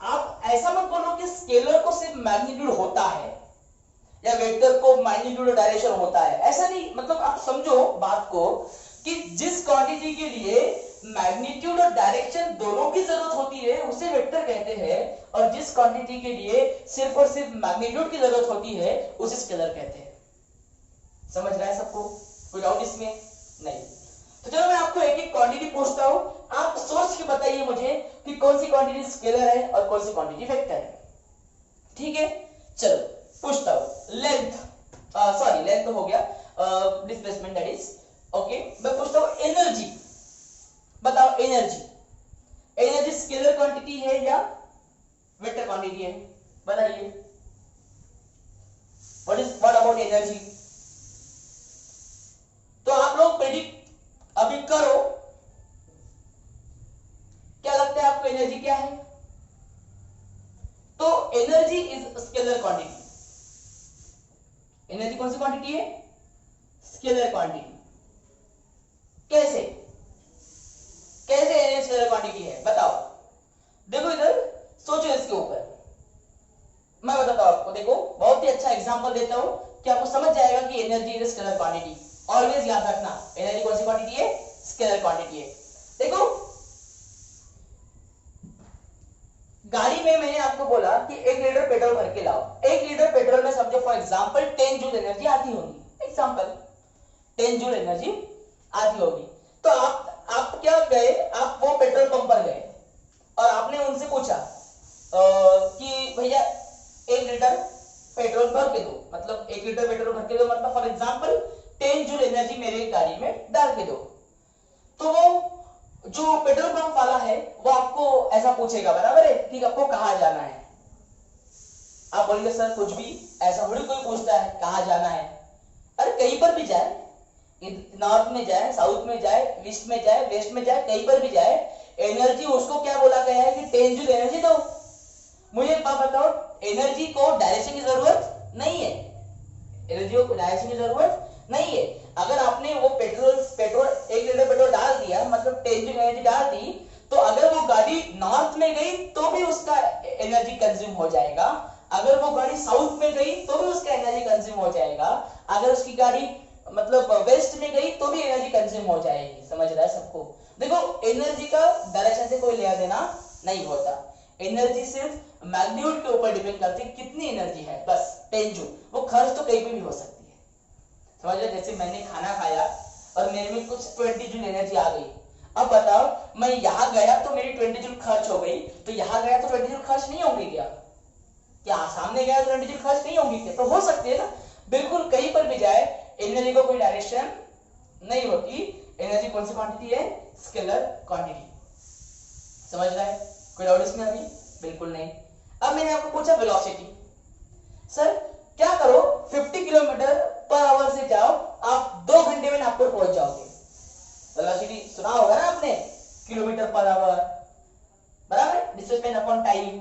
आप ऐसा मत बोलो कि स्केलर को सिर्फ मैग्नीट्यूड होता है या वेक्टर को मैग्नीट्यूड और डायरेक्शन होता है, ऐसा नहीं। मतलब आप समझो बात को कि जिस क्वांटिटी के लिए मैग्नीट्यूड और डायरेक्शन दोनों की जरूरत होती है उसे वेक्टर कहते हैं, और जिस क्वांटिटी के लिए सिर्फ और सिर्फ मैग्नीट्यूड की जरूरत होती है उसे स्केलर कहते हैं। समझ रहा है सबको? कोई डाउट इसमें? नहीं। तो चलो मैं आपको एक एक क्वांटिटी पूछता हूं, आप सोच के बताइए मुझे कि कौन सी क्वांटिटी स्केलर है और कौन सी क्वांटिटी वेक्टर है। ठीक है, चलो पूछता हूं। लेंथ, सॉरी लेंथ तो हो गया, डिस्प्लेसमेंट दैट इज ओके। मैं पूछता हूं एनर्जी। बताओ एनर्जी, एनर्जी स्केलर क्वांटिटी है या वेक्टर क्वांटिटी है? बताइए। What about energy? तो आप लोग प्रेडिक्ट अभी करो, क्या लगता है आपको एनर्जी क्या है? तो energy is scalar quantity. Energy कौन सी क्वांटिटी है? Scalar quantity. कैसे? कैसे एनर्जी स्केलर क्वांटिटी है? बताओ। देखो इधर सोचो इसके ऊपर, मैं बताता हूं आपको। देखो बहुत ही अच्छा एग्जांपल देता हूं कि आपको समझ जाएगा कि energy is scalar quantity. Always याद रखना, एनर्जी कौन सी क्वांटिटी है? स्केलर क्वांटिटी है। देखो गाड़ी में मैंने आपको बोला कि 1 लीटर पेट्रोल भर के लाओ। 1 लीटर पेट्रोल में समझो फॉर एग्जांपल 10 जूल एनर्जी आती होगी। एग्जांपल 10 जूल एनर्जी आती होगी। तो आप क्या गए, आप वो पेट्रोल पंप पर गए और आपने उनसे पूछा कि भैया 1 लीटर पेट्रोल भर के दो, मतलब 1 लीटर पेट्रोल भर के दो, मतलब फॉर एग्जांपल 10 जूल एनर्जी मेरे गाड़ी में डाल के दो। तो वो जो पेट्रोल पंप वाला है वो आपको ऐसा पूछेगा, बराबर है, कि आपको कहां जाना है। आप बोलेंगे सर कुछ भी, ऐसा थोड़ी कोई पूछता है कहां जाना है। अरे कहीं पर भी जाए, नॉर्थ में जाए, साउथ में जाए, ईस्ट में जाए, वेस्ट में जाए, कहीं पर भी जाए, एनर्जी उसको क्या बोला गया है कि टेंजिबल एनर्जी दो। मुझे एक बात बताओ, एनर्जी को डायरेक्शन की जरूरत नहीं है, एनर्जी को डायरेक्शन की जरूरत नहीं है। अगर आपने वो पेट्रोल 1 लीटर पेट्रोल डाल दिया, मतलब टेंजिबल एनर्जी डाल दी, तो अगर वो गाड़ी नॉर्थ में गई तो भी उसका एनर्जी कंज्यूम हो जाएगा, अगर वो गाड़ी साउथ में गई तो भी उसका एनर्जी कंज्यूम हो जाएगा, अगर उसकी गाड़ी मतलब वेस्ट में गई तो भी एनर्जी कंज्यूम हो जाएगी। समझ रहा है सबको? देखो एनर्जी का डायरेक्शन से कोई लेना देना नहीं होता, एनर्जी सिर्फ मैग्नीट्यूड के ऊपर डिपेंड करती है, कितनी एनर्जी है बस। टेंजू वो खर्च तो कहीं पे भी हो सकती है, समझ रहे? जैसे मैंने खाना खाया और मेरे में कुछ 20 जूल एनर्जी आ गई, अब बताओ मैं यहां गया तो मेरी 20 जूल खर्च हो गई, तो यहां गया तो 20 जूल खर्च नहीं होंगी क्या? क्या सामने गया तो 20 जूल खर्च नहीं होंगी क्या? तो हो सकती है ना, बिल्कुल कहीं पर भी जाए एनर्जी को कोई डायरेक्शन नहीं होती। एनर्जी कौन सी क्वांटिटी है? Scalar quantity. समझ रहा है? कोई डाउट इसमें अभी? बिल्कुल नहीं। अब मैंने आपको पूछा वेलोसिटी, सर क्या करो 50 किलोमीटर पर आवर से जाओ, आप 2 घंटे में नागपुर पहुंच जाओगे। वेलोसिटी सुना होगा ना आपने, किलोमीटर पर आवर बराबर डिस्टेंस अपॉन टाइम।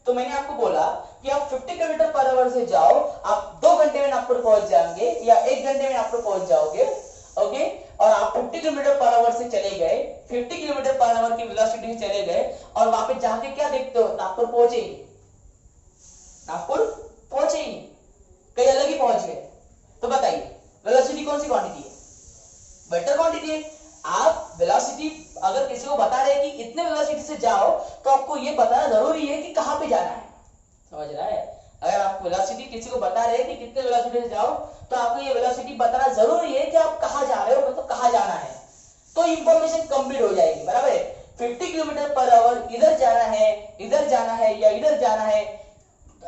तो मैंने आपको बोला कि आप 50 किलोमीटर पर आवर से जाओ, आप 2 घंटे में नागपुर पहुंच जाएंगे या 1 घंटे में नागपुर पहुंच जाओगे, ओके। और आप 50 किलोमीटर पर आवर से चले गए, 50 किलोमीटर पर आवर की वेलोसिटी से चले गए, और वहां पे जाके क्या देखते हो? नागपुर पहुंचे ही, नागपुर पहुंचे ही, कहीं अलग ही पहुंच गए। तो बताइए वेलोसिटी कौन सी क्वांटिटी है? वेक्टर क्वांटिटी है। आप वेलोसिटी अगर किसी को बता रहे हैं कि इतने वेलोसिटी से जाओ, तो आपको यह बताना जरूरी है कि कहां पे जाना है। समझ रहा है? अगर आप वेलोसिटी किसी को बता रहे हैं कि कितने वेलोसिटी से जाओ, तो आपको ये वेलोसिटी बताना जरूरी है कि आप कहां जा रहे हो, मतलब कहां जाना है, तो इंफॉर्मेशन कंप्लीट हो जाएगी। बराबर है? 50 किलोमीटर पर आवर इधर जाना है, इधर जाना है या इधर जाना है,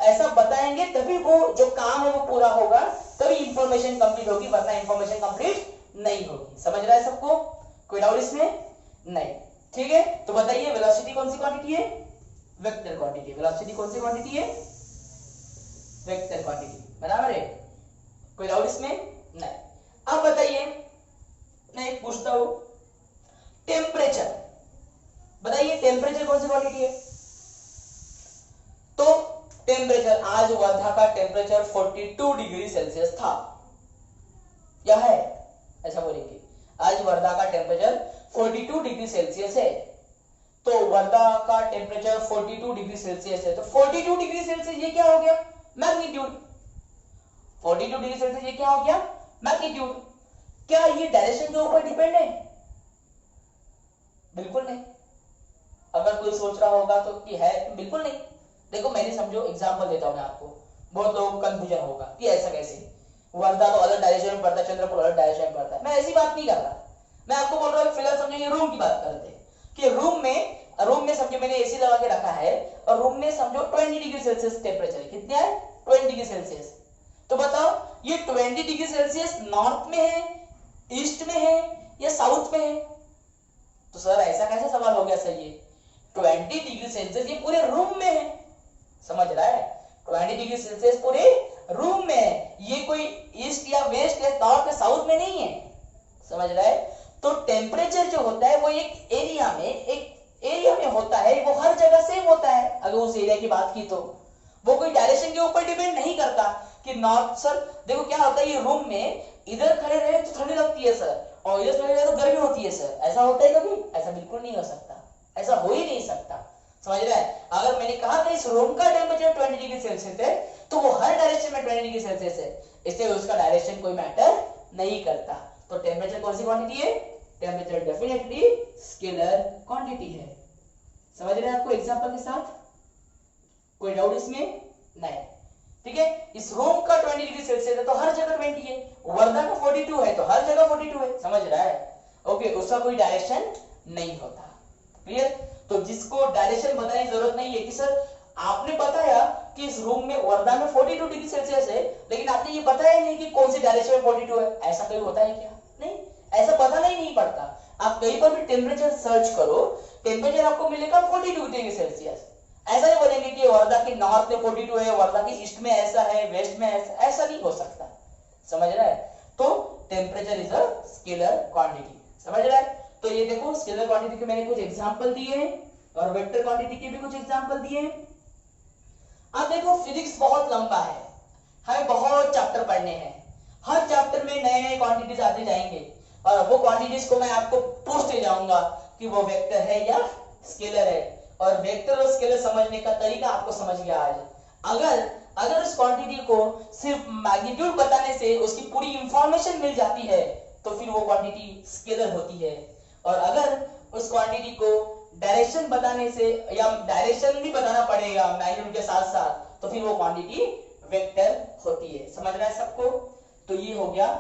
ऐसा बताएंगे तभी वो जो काम है वो पूरा होगा, तभी इंफॉर्मेशन कंप्लीट होगी, वरना इंफॉर्मेशन कंप्लीट नहीं होगी। समझ रहा है सबको? कोई डाउट इसमें? नहीं। ठीक है, तो बताइए वेलोसिटी कौन सी क्वांटिटी है? Vector quantity. वेलोसिटी कौन सी क्वांटिटी है? Vector quantity. बराबर है? कोई डाउट इसमें? नहीं। अब बताइए, मैं एक पूछता हूं, टेम्परेचर बताइए, टेम्परेचर कौन सी क्वांटिटी है? तो टेम्परेचर, आज वर्धा का टेम्परेचर 42 डिग्री सेल्सियस था, क्या है? ऐसा बोलेंगे, आज वर्धा का टेम्परेचर 42 डिग्री सेल्सियस है। तो वर्धा का टेम्परेचर 42 डिग्री सेल्सियस है, तो 42 डिग्री सेल्सियस ये क्या हो गया? मैग्नीट्यूड। 42 डिग्री सेल्सियस ये क्या हो गया? मैग्नीट्यूड। क्या ये डायरेक्शन के ऊपर डिपेंड है? बिल्कुल नहीं। अगर कोई सोच रहा होगा तो कि है, बिल्कुल नहीं। देखो मैंने समझो एग्जांपल देता हूं मैं आपको, बहुत लोगों को कंफ्यूजन होगा कि ऐसा कैसे, वर्धा तो अलग डायरेक्शन में पड़ता है, चंद्रपुर अलग डायरेक्शन में पड़ता है। मैं ऐसी बात नहीं कर रहा, मैं आपको बोल रहा हूं फिलहाल समझो ये रूम की बात करते हैं कि रूम में समझो मैंने एसी लगा के रखा है, और रूम में समझो 20 डिग्री सेल्सियस टेम्परेचर है। कितने है? 20 डिग्री सेल्सियस। तो बताओ ये 20 डिग्री सेल्सियस नॉर्थ में है, ईस्ट में है या साउथ में है? तो सर ऐसा कैसे सवाल हो गया सर? ये 20 डिग्री सेल्सियस ये पूरे रूम में है। समझ रहा है? 20 डिग्री सेल्सियस पूरे रूम में है, ये कोई ईस्ट या वेस्ट या नॉर्थ या साउथ में नहीं है। समझ रहा है? तो टेम्परेचर जो होता है वो एक एरिया में होता है, वो हर जगह सेम होता है। अगर उस एरिया की बात की तो वो कोई डायरेक्शन के ऊपर डिपेंड नहीं करता कि नॉर्थ। सर देखो क्या होता है, ये रूम में इधर खड़े रहे तो ठंडी लगती है सर, और इधर खड़े रहे तो गर्मी होती है सर। ऐसा होता है कभी? ऐसा बिल्कुल नहीं हो सकता, ऐसा हो ही नहीं सकता। समझ रहा है? अगर मैंने कहा था इस रूम का टेम्परेचर 20 डिग्री सेल्सियस है, तो वो हर डायरेक्शन में 20 डिग्री सेल्सियस है, इसलिए उसका डायरेक्शन कोई मैटर नहीं करता। तो टेम्परेचर कौन सी क्वांटिटी है? टेम्परेचर डेफिनेटली स्केलर क्वांटिटी है। समझ रहे हैं आपको एग्जांपल के साथ? कोई डाउट इसमें? नहीं। ठीक है, इस रूम का 20 डिग्री सेल्सियस है तो हर जगह 20 है, वर्धा का 42 है तो हर जगह 42 है। समझ रहा है? ओके, उसका कोई डायरेक्शन नहीं होता। क्लियर? तो जिसको डायरेक्शन बताने की जरूरत नहीं है कि सर आपने बताया कि इस रूम में वर्धा में 42 डिग्री सेल्सियस है, लेकिन आपने ये बताया नहीं कि कौन सी डायरेक्शन में 42 है। ऐसा कहीं होता है क्या? नहीं, ऐसा बताना ही नहीं पड़ता। आप कहीं पर भी टेम्परेचर सर्च करो, टेम्परेचर आपको मिलेगा 42 डिग्री सेल्सियस। ऐसा नहीं बोलेंगे कि वर्धा के नॉर्थ में 42 है, वर्धा के ईस्ट में ऐसा है, वेस्ट में ऐसा नहीं हो सकता। समझ रहा है? तो temperature is a scalar quantity. समझ रहा है? तो ये देखो स्केलर क्वांटिटी के मैंने कुछ एग्जांपल दिए हैं और वेक्टर क्वांटिटी के भी कुछ एग्जांपल दिए हैं। अब देखो फिजिक्स बहुत लंबा है, हमें बहुत चैप्टर पढ़ने हैं, हर चैप्टर में नए नए क्वांटिटीज आते जाएंगे और वो क्वांटिटीज को मैं आपको पूछते जाऊंगा कि वो वेक्टर है या स्केलर है। और वेक्टर और स्केलर समझने का तरीका आपको समझ गया आज। अगर उस क्वांटिटी को सिर्फ मैग्नीट्यूड बताने से उसकी पूरी इंफॉर्मेशन मिल जाती है तो फिर वो क्वांटिटी स्केलर होती है। और अगर उस क्वांटिटी को डायरेक्शन बताने से या डायरेक्शन भी बताना पड़ेगा मैग्नीट्यूड के साथ साथ तो फिर वो क्वांटिटी वेक्टर होती है। समझ रहा है सबको? तो ये हो गया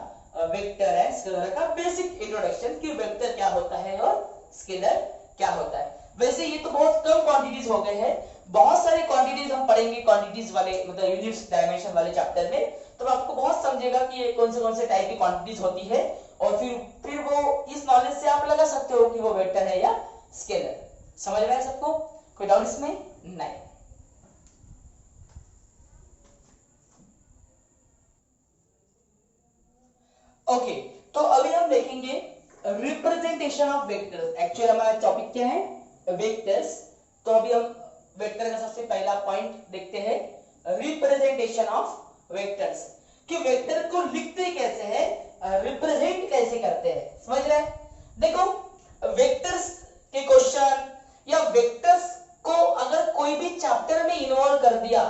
वेक्टर है स्केलर का बेसिक इंट्रोडक्शन कि वेक्टर क्या होता है और स्केलर क्या होता है। वैसे ये तो बहुत कम क्वांटिटीज हो गए हैं, बहुत सारे क्वांटिटीज हम पढ़ेंगे क्वांटिटीज वाले मतलब यूनिट्स डायमेंशन वाले चैप्टर में, तो आपको बहुत समझेगा कि ये कौन से टाइप की क्वांटिटीज होती है और फिर वो इस नॉलेज से आप लगा सकते हो कि वो वेक्टर है या स्केलर। समझ रहा है सबको? कोई डाउट इसमें? नहीं। ओके, तो अभी हम देखेंगे रिप्रेजेंटेशन ऑफ वेक्टर्स। एक्चुअली हमारा टॉपिक क्या है? वेक्टर्स। तो अभी हम वेक्टर का सबसे पहला पॉइंट देखते हैं, रिप्रेजेंटेशन ऑफ वेक्टर्स, कि वेक्टर को लिखते कैसे हैं, रिप्रेजेंट कैसे करते हैं। समझ रहे हैं? देखो वेक्टर्स के क्वेश्चन या वेक्टर्स को अगर कोई भी चैप्टर में इन्वॉल्व कर दिया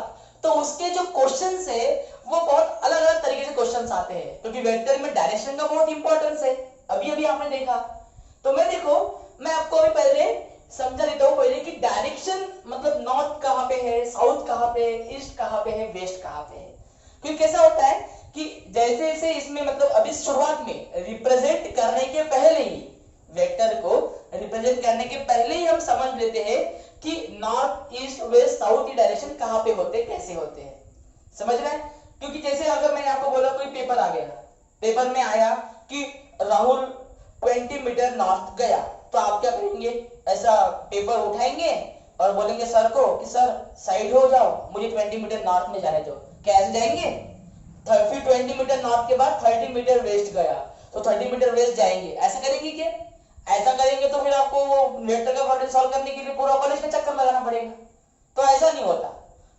तो उसके जो क्वेश्चंस है वो बहुत अलग अलग तरीके से क्वेश्चंस आते हैं, क्योंकि वेक्टर में डायरेक्शन का बहुत इंपॉर्टेंस है। अभी आपने देखा, तो मैं आपको अभी पहले समझा देता हूं पहले कि डायरेक्शन मतलब नॉर्थ कहां पे है, साउथ कहां पे है, ईस्ट कहां पे है, वेस्ट कहां पे है। क्योंकि कैसा होता है कि जैसे जैसे इसमें मतलब अभी शुरुआत में रिप्रेजेंट करने के पहले ही वेक्टर को रिप्रेजेंट करने के पहले ही हम समझ लेते हैं कि नॉर्थ ईस्ट वेस्ट साउथ की डायरेक्शन कहां पे होते कैसे होते हैं। समझ रहे हैं? क्योंकि जैसे अगर मैंने आपको बोला कोई पेपर आ गया, पेपर में आया कि राहुल 20 मीटर नॉर्थ गया, तो आप क्या करेंगे? ऐसा पेपर उठाएंगे और बोलेंगे सर को कि सर साइड हो जाओ, मुझे 20 मीटर नॉर्थ में जाने दो। कैसे जाएंगे? फिर 20 मीटर नॉर्थ के बाद 30 मीटर वेस्ट गया तो 30 मीटर वेस्ट जाएंगे। ऐसा करेंगे क्या? ऐसा करेंगे तो फिर आपको वेक्टर का प्रॉब्लम सॉल्व करने के लिए पूरा कॉलेज में चक्कर लगाना पड़ेगा, तो ऐसा नहीं होता।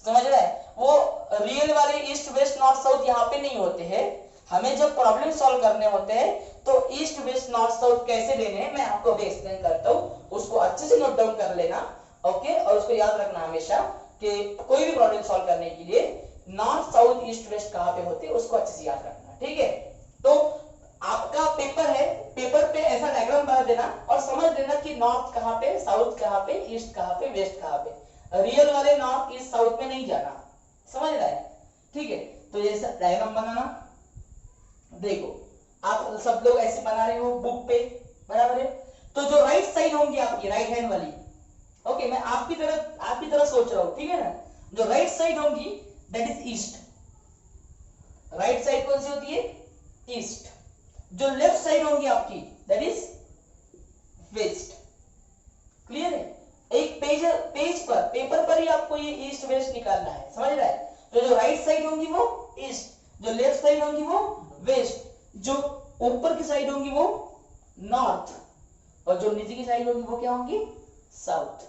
समझ रहे हैं? वो रियल वाले ईस्ट वेस्ट नॉर्थ साउथ यहाँ पे नहीं होते हैं। हमें जब प्रॉब्लम सॉल्व करने होते हैं तो ईस्ट वेस्ट नॉर्थ साउथ कैसे लेने हैं मैं आपको अभी एक्सप्लेन करता हूँ, उसको अच्छे से नोट डाउन कर लेना। ओके, और उसको याद रखना हमेशा कि कोई भी प्रॉब्लम सॉल्व करने के लिए नॉर्थ साउथ ईस्ट वेस्ट कहां पे होते हैं उसको अच्छे से याद रखना। ठीक है? तो आपका पेपर है, पेपर पे ऐसा डायग्राम बना देना और समझ लेना कि नॉर्थ कहां पे, साउथ कहां पे, ईस्ट कहां पे, वेस्ट कहां पे। रियल वाले नॉर्थ ईस्ट साउथ में नहीं जाना। समझ रहा है? ठीक है, तो ये डायग्राम बनाना। देखो आप सब लोग ऐसे बना रहे हो बुक पे, बराबर है? तो जो राइट साइड होंगी आपकी राइट हैंड वाली, ओके मैं आपकी तरह सोच रहा हूं, ठीक है ना? जो राइट साइड होंगी that is east. Right side कौन सी होती है? ईस्ट। जो लेफ्ट साइड होंगी आपकी दैट इज वेस्ट। क्लियर है? एक पेज पर पेपर पर ही आपको ये ईस्ट वेस्ट निकालना है। समझ रहा है? तो जो राइट साइड होंगी वो ईस्ट, जो लेफ्ट साइड होंगी वो वेस्ट, जो ऊपर की साइड होंगी वो नॉर्थ और जो नीचे की साइड होगी वो क्या होंगी? साउथ।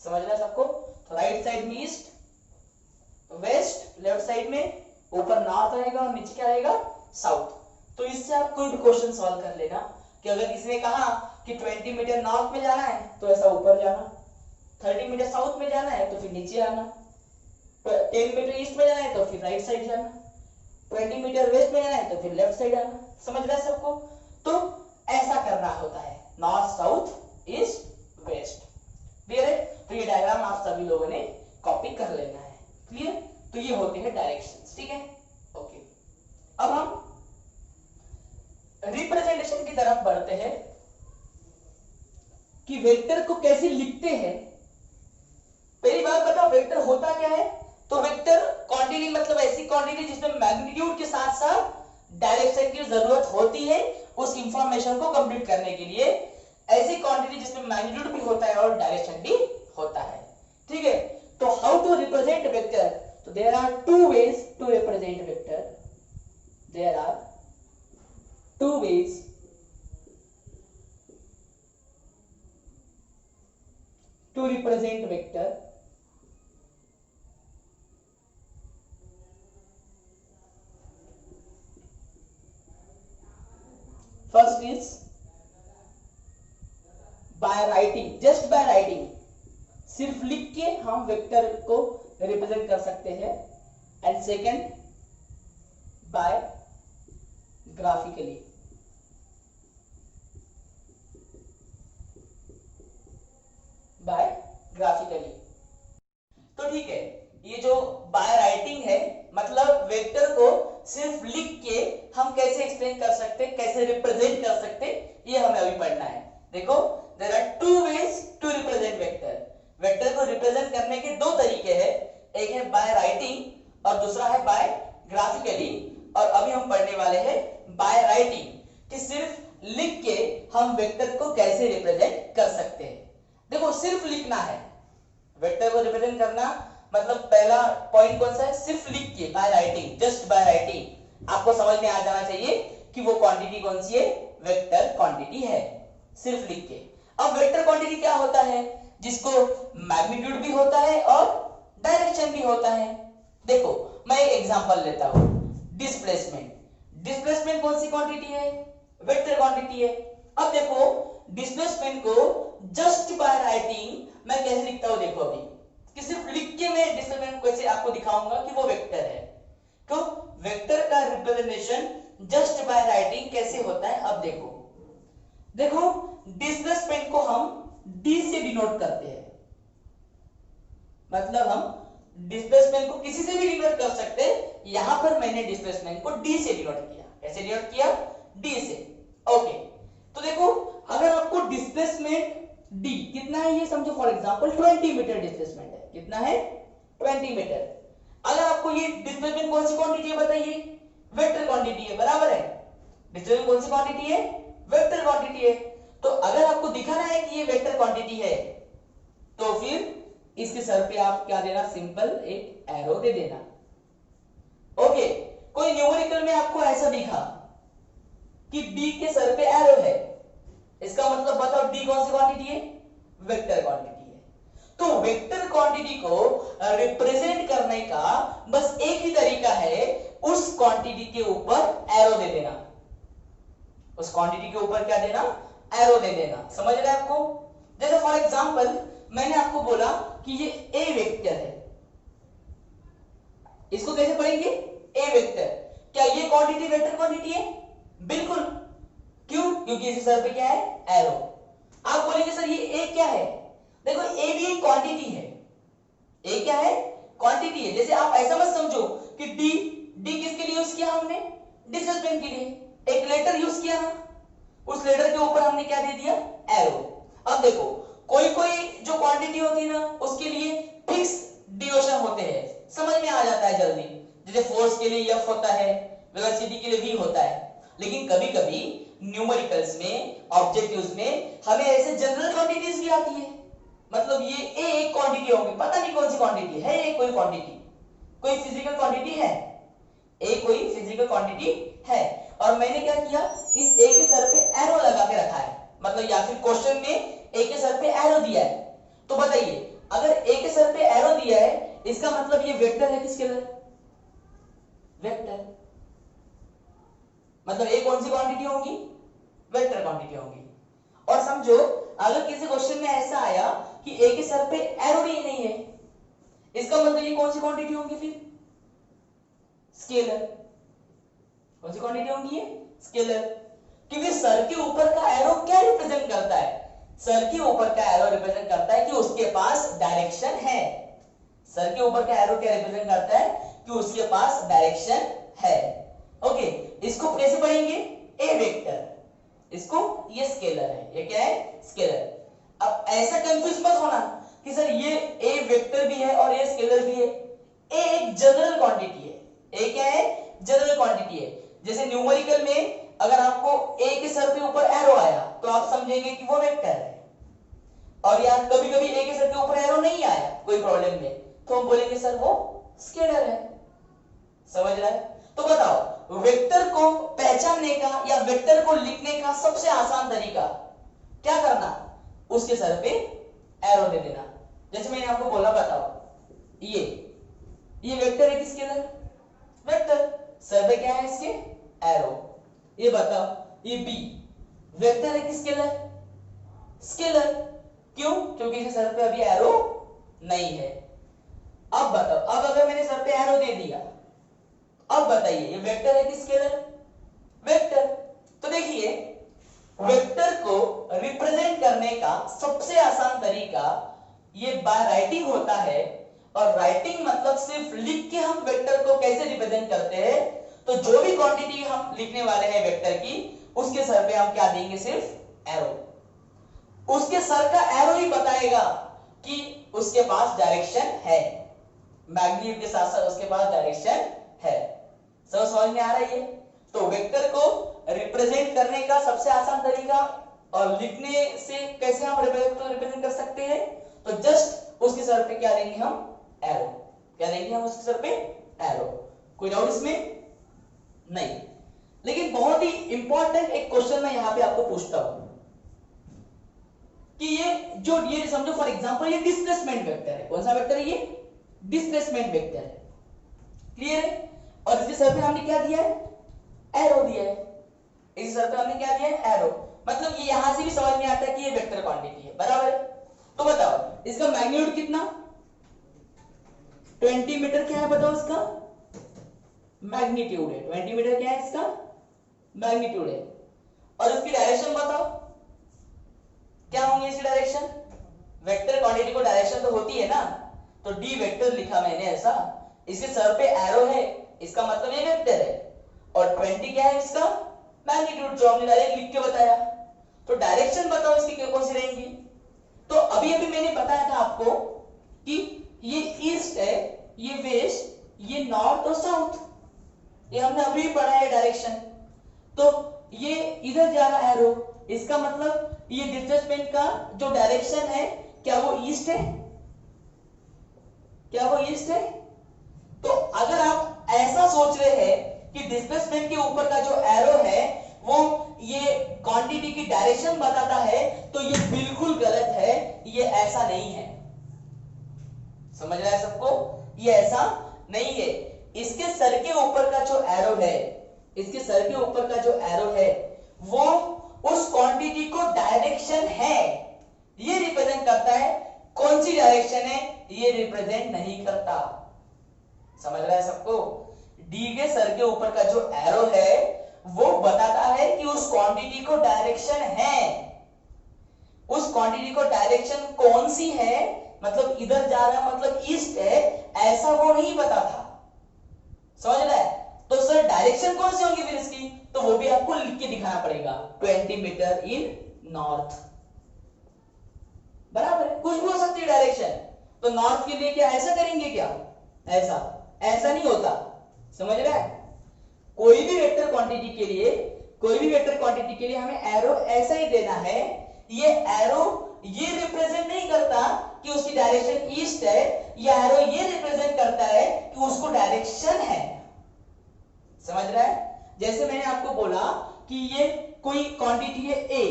समझ रहा है सबको? तो राइट साइड में ईस्ट वेस्ट, लेफ्ट साइड में ऊपर नॉर्थ रहेगा और नीचे क्या रहेगा? साउथ। तो इससे आप कोई भी क्वेश्चन सॉल्व कर लेना कि अगर किसी ने कहा कि 20 मीटर नॉर्थ में जाना है तो ऐसा ऊपर जाना, 30 मीटर साउथ में जाना है तो फिर नीचे आना, 10 मीटर ईस्ट में जाना है तो फिर राइट साइड जाना, 20 मीटर वेस्ट में जाना है तो फिर लेफ्ट साइड आना। समझ रहा है सबको? तो ऐसा करना होता है, north south east west. Clear है? तो ये डायग्राम आप सभी लोगों ने कॉपी कर लेना है। क्लियर? तो ये होते हैं डायरेक्शंस। ठीक है? ओके, अब हम रिप्रेजेंटेशन की तरफ बढ़ते हैं कि वेक्टर को कैसे लिखते हैं। पहली बात बताओ वेक्टर होता क्या है? तो वेक्टर क्वांटिटी मतलब ऐसी क्वांटिटी जिसमें मैग्नीट्यूड के साथ साथ डायरेक्शन की जरूरत होती है उस इंफॉर्मेशन को कंप्लीट करने के लिए। ऐसी क्वांटिटी जिसमें मैग्नीट्यूड भी होता है और डायरेक्शन भी होता है। ठीक है? तो हाउ टू रिप्रेजेंट वेक्टर? तो there are two ways to represent vector. There are to represent vector. First is by writing, just by writing, सिर्फ लिख के हम वेक्टर को रिप्रेजेंट कर सकते हैं. And second by graphically. By graphically. तो ठीक है, ये जो बाय राइटिंग है मतलब वेक्टर को सिर्फ लिख के हम कैसे एक्सप्लेन कर सकते, कैसे रिप्रेजेंट कर सकते, ये हमें अभी पढ़ना है. देखो, there are two ways to represent vector. Vector को रिप्रेजेंट करने के दो तरीके हैं. एक है बाय राइटिंग और दूसरा है बाय ग्राफिकली. और अभी हम पढ़ने वाले हैं बाय राइटिंग, कि सिर्फ लिख के हम वेक्टर को कैसे रिप्रेजेंट कर सकते हैं. देखो, सिर्फ लिखना है वेक्टर को रिप्रेजेंट करना, मतलब पहला पॉइंट कौन सा है, सिर्फ लिख के, by writing, just by writing. आपको समझ में आ जाना चाहिए कि वो क्वांटिटी कौन सी है, वेक्टर क्वांटिटी है, सिर्फ लिख के. अब वेक्टर क्वांटिटी क्या होता है, जिसको मैग्नीट्यूड भी होता है और डायरेक्शन भी होता है. देखो, मैं एक एग्जांपल लेता हूं, डिस्प्लेसमेंट. डिस्प्लेसमेंट कौन सी क्वांटिटी है, वेक्टर क्वांटिटी है. अब देखो, डिस्प्लेसमेंट को जस्ट बाय राइटिंग मैं कैसे लिखता हूं, देखो अभी कि सिर्फ लिख के मैं डिस्प्लेसमेंट कैसे आपको दिखाऊंगा कि वो वेक्टर है. तो वेक्टर का रिप्रेजेंटेशन जस्ट बाय राइटिंग कैसे होता है, अब देखो. देखो, डिस्प्लेसमेंट को हम डी से डिनोट करते हैं. मतलब हम डिस्प्लेसमेंट को किसी से भी डिनोट कर सकते हैं. यहां पर मैंने डिस्प्लेसमेंट को डी से डिनोट किया. कैसे डिनोट किया, डी से. ओके, तो देखो, अगर आपको डिस्प्लेसमेंट डी कितना है ये समझो, फॉर एग्जांपल 20 मीटर डिस्प्लेसमेंट है. कितना है, 20 मीटर. अगर आपको ये डिस्प्लेसमेंट कौन सी क्वांटिटी है बताइए, वेक्टर क्वांटिटी है, बराबर है. डिस्प्लेसमेंट कौन सी क्वांटिटी है, वेक्टर क्वांटिटी है. तो अगर आपको दिखाना है कि ये वेक्टर क्वांटिटी है, तो फिर इसके सर पे आप क्या देना, सिंपल एक एरो दे देना. ओके, कोई न्यूमेरिकल में आपको ऐसा दिखा कि डी के सर पे एरो है, इसका मतलब बताओ डी कौन सी क्वांटिटी है, वेक्टर क्वांटिटी है. तो वेक्टर क्वांटिटी को रिप्रेजेंट करने का बस एक ही तरीका है, उस क्वांटिटी के ऊपर एरो दे देना. उस क्वांटिटी के ऊपर क्या देना, एरो दे देना. समझ रहे हैं आपको. जैसे फॉर एग्जांपल मैंने आपको बोला कि ये ए वेक्टर है, इसको कैसे पढ़ेंगे, ए वेक्टर. क्या ये क्वांटिटी वेक्टर क्वांटिटी है, बिल्कुल. क्यों, क्योंकि इस सर पे क्या है, एरो. आप बोलेंगे सर ये ए क्या है, देखो ए भी एक क्वांटिटी है. ए क्या है, क्वांटिटी है. जैसे आप ऐसा मत समझो कि डी, डी किसके लिए यूज किया हमने, डिस्प्लेसमेंट के लिए. एक लेटर यूज किया ना, उस लेटर के ऊपर हमने क्या दे दिया, एरो. अब देखो, कोई कोई जो क्वांटिटी होती है ना, उसके लिए फिक्स डिविजन होते हैं, समझ में आ जाता है जल्दी. जैसे फोर्स के लिए एफ होता है, वेलोसिटी के लिए वी होता है. लेकिन कभी कभी न्यूमेरिकल्स में, ऑब्जेक्टिव्स में हमें ऐसे जनरल क्वांटिटीज भी आती है. मतलब ये ए एक क्वांटिटी होगी, पता नहीं कौन सी क्वांटिटी है, ये कोई क्वांटिटी, कोई फिजिकल क्वांटिटी है, ए कोई फिजिकल क्वांटिटी है. और मैंने क्या किया, इस ए के सर पे एरो लगा के रखा है. मतलब या फिर क्वेश्चन में ए के सर पे एरो दिया है. तो बताइए, अगर ए के सर पे एरो दिया है, इसका मतलब ये वेक्टर है कि स्केलर, वेक्टर. मतलब ए कौन सी क्वांटिटी होगी, वेक्टर क्वांटिटी होगी. और समझो, अगर किसी क्वेश्चन में ऐसा आया कि ए के सर पे एरो ही नहीं है, इसका मतलब ये कौन सी क्वांटिटी होगी, फिर स्केलर. कौन सी क्वांटिटी होगी, ये स्केलर. क्योंकि सर के ऊपर का एरो क्या रिप्रेजेंट करता है, सर के ऊपर का एरो रिप्रेजेंट करता है कि उसके पास डायरेक्शन है. सर के ऊपर का एरो क्या रिप्रेजेंट करता है, कि उसके पास डायरेक्शन है. ओके, इसको कैसे पढ़ेंगे, ए वेक्टर, इसको ये स्केलर है, ये क्या है, स्केलर. अब ऐसा कंफ्यूज मत होना कि सर ये ए वेक्टर भी है और ये स्केलर भी है. ए एक जनरल क्वांटिटी है. ए क्या है, जनरल क्वांटिटी है. जैसे न्यूमेरिकल में अगर आपको ए के सर पे ऊपर एरो आया तो आप समझेंगे कि वो वेक्टर है. और यार कभी कभी ए के सर के ऊपर एरो नहीं आया कोई प्रॉब्लम में, तो हम बोलेंगे सर वो स्केलर है. समझ रहा है. तो बताओ, वेक्टर को पहचानने का या वेक्टर को लिखने का सबसे आसान तरीका क्या करना, उसके सर पे एरो दे देना। जैसे मैंने आपको बोला, बताओ ये वेक्टर है कि स्केलर? वेक्टर। सर पे क्या है इसके? एरो। ये बताओ ये बी वेक्टर है कि स्केलर? स्केलर। क्यों? क्योंकि इसे सर पे अभी एरो नहीं है। अब बताओ, अब अगर मैंने सर पे एरो दे दिया, अब बताइए ये वेक्टर है कि स्केलर? वेक्टर। तो देखिए वेक्टर को रिप्रेजेंट करने का सबसे आसान तरीका ये बाय राइटिंग होता है। और राइटिंग मतलब सिर्फ लिख के हम वेक्टर को कैसे रिप्रेजेंट करते हैं, तो जो भी क्वांटिटी हम लिखने वाले हैं वेक्टर की, उसके सर पे हम क्या देंगे? सिर्फ एरो। उसके सर का एरो ही बताएगा कि उसके पास डायरेक्शन है। मैग्नीट्यूड के साथ साथ उसके पास डायरेक्शन है। सब समझ में आ रहा है? तो वेक्टर को रिप्रेजेंट करने का सबसे आसान तरीका और लिखने से कैसे हम रिप्रेजेंट कर सकते हैं, तो जस्ट उसके सर पे क्या देंगे? हम एरो। क्या देंगे हम उसके सर पे? एरो। कोई डाउट इसमें? नहीं। लेकिन बहुत ही इंपॉर्टेंट एक क्वेश्चन मैं यहां पे आपको पूछता हूं कि ये समझो फॉर एग्जांपल ये डिस्प्लेसमेंट वेक्टर है। कौन सा वेक्टर है ये? डिस्प्लेसमेंट वेक्टर है। क्लियर है? और इसके सर पे हमने क्या दिया है? एरो दिया है। इस सर पे हमने क्या दिया है? एरो। मतलब ये यहां से भी समझ में आता है कि ये वेक्टर क्वांटिटी है, बराबर? तो बताओ इसका मैग्नीट्यूड कितना? 20 मीटर। क्या है बताओ इसका? मैग्नीट्यूड है। 20 मीटर क्या है इसका? मैग्नीट्यूड है। और इसकी डायरेक्शन बताओ क्या होंगे इसकी डायरेक्शन? वेक्टर क्वांटिटी को डायरेक्शन तो होती है ना, तो डी वेक्टर लिखा मैंने ऐसा। इसके सर पे एरो है, इसका मतलब ये वेक्टर है। और 20 क्या है इसका? मैग्नीट्यूड, जो हमने डायरेक्ट लिख के बताया। तो डायरेक्शन बताओ इसकी कौन सी रहेंगी? तो अभी अभी मैंने बताया था आपको कि ये ईस्ट है, ये वेस्ट, ये नॉर्थ और साउथ। ये हमने अभी पढ़ा है डायरेक्शन। तो ये इधर जा रहा एरो, इसका मतलब ये डिस्प्लेसमेंट का जो डायरेक्शन है, क्या वो ईस्ट है? क्या वो ईस्ट है? तो अगर आप ऐसा सोच रहे हैं कि डिस्प्लेसमेंट के ऊपर का जो एरो है वो ये क्वांटिटी की डायरेक्शन बताता है, तो ये बिल्कुल गलत है। ये ऐसा नहीं है। समझ रहा है सबको? ये ऐसा नहीं है। इसके सर के ऊपर का जो एरो है, इसके सर के ऊपर का जो एरो है, वो उस क्वांटिटी को डायरेक्शन है ये रिप्रेजेंट करता है। कौन सी डायरेक्शन है ये रिप्रेजेंट नहीं करता। समझ रहा है सबको? डी के सर के ऊपर का जो एरो है वो बताता है कि उस क्वांटिटी को डायरेक्शन है। उस क्वांटिटी को डायरेक्शन कौन सी है, मतलब इधर जा रहा है मतलब ईस्ट है, ऐसा वो नहीं बताता। समझ रहा है? तो सर डायरेक्शन कौन सी होगी फिर इसकी? तो वो भी आपको लिख के दिखाना पड़ेगा। 20 मीटर इन नॉर्थ, बराबर है? कुछ भी हो सकती है डायरेक्शन। तो नॉर्थ के लिए क्या ऐसा करेंगे क्या? ऐसा नहीं होता। समझ रहा है? कोई भी वेक्टर क्वांटिटी के लिए हमें एरो ऐसा ही देना है। ये एरो ये रिप्रेजेंट नहीं करता कि उसकी डायरेक्शन ईस्ट है, ये एरो ये रिप्रेजेंट करता है कि उसको डायरेक्शन है। समझ रहा है? जैसे मैंने आपको बोला कि ये कोई क्वांटिटी है ए,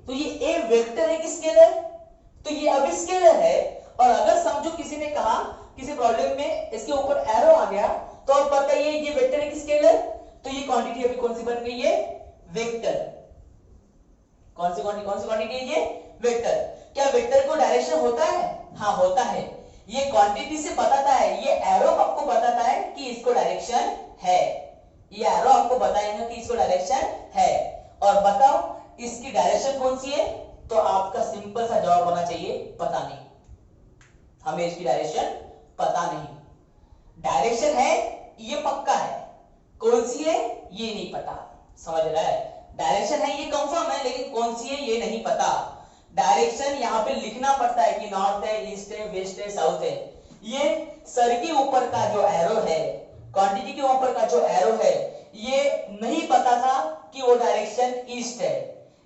तो ये ए वेक्टर है कि स्केलर? तो ये अभी स्केलर है। और अगर समझो किसी ने कहा किसी प्रॉब्लम में इसके ऊपर एरो आ गया, तो अब बताइए ये वेक्टर है कि स्केलर? तो ये क्वांटिटी अभी कौन सी बन गई है? वेक्टर। कौन सी क्वांटिटी है ये? वेक्टर। क्या वेक्टर को डायरेक्शन होता है? हाँ होता है। ये क्वांटिटी से बताता है, ये एरो आपको बताता है कि इसको डायरेक्शन है। ये एरो आपको बताएगा कि इसको डायरेक्शन है। और बताओ इसकी डायरेक्शन कौन सी है? तो आपका सिंपल सा जवाब होना चाहिए पता नहीं। हमें इसकी डायरेक्शन पता नहीं। डायरेक्शन है ये पक्का है, कौन सी है ये नहीं पता। समझ रहा है? डायरेक्शन है ये कंफर्म है, लेकिन कौन सी है ये नहीं पता। डायरेक्शन यहां पे लिखना पड़ता है कि नॉर्थ है, ईस्ट है, वेस्ट है, साउथ है। ये सर के ऊपर का जो एरो है, क्वांटिटी के ऊपर का जो एरो है, ये नहीं पता था कि वो डायरेक्शन ईस्ट है।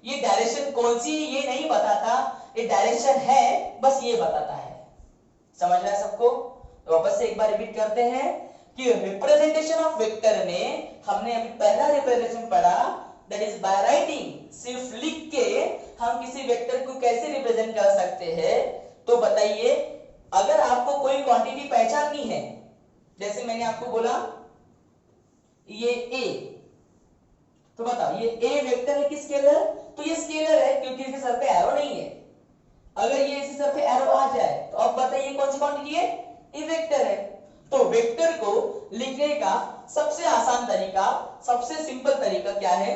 ये डायरेक्शन कौन सी है ये नहीं पता था, ये डायरेक्शन है बस ये बताता है। समझ रहा है सबको? तो वापस से एक बार रिपीट करते हैं कि रिप्रेजेंटेशन ऑफ वेक्टर में हमने अभी पहला रिप्रेजेंटेशन पढ़ा, दैट इज बाय राइटिंग। सिर्फ लिख के हम किसी वेक्टर को कैसे रिप्रेजेंट कर सकते हैं, तो बताइए, अगर आपको कोई क्वांटिटी पहचाननी है, जैसे मैंने आपको बोला ये a, तो बताओ ये a वेक्टर है कि स्केलर? तो ये स्केलर है क्योंकि इसके सर पे एरो नहीं है। अगर ये इसी सर पे एरो आ जाए तो अब बताइए कौन सी क्वांटिटी है? ये वेक्टर है। तो वेक्टर को लिखने का सबसे आसान तरीका, सबसे सिंपल तरीका क्या है?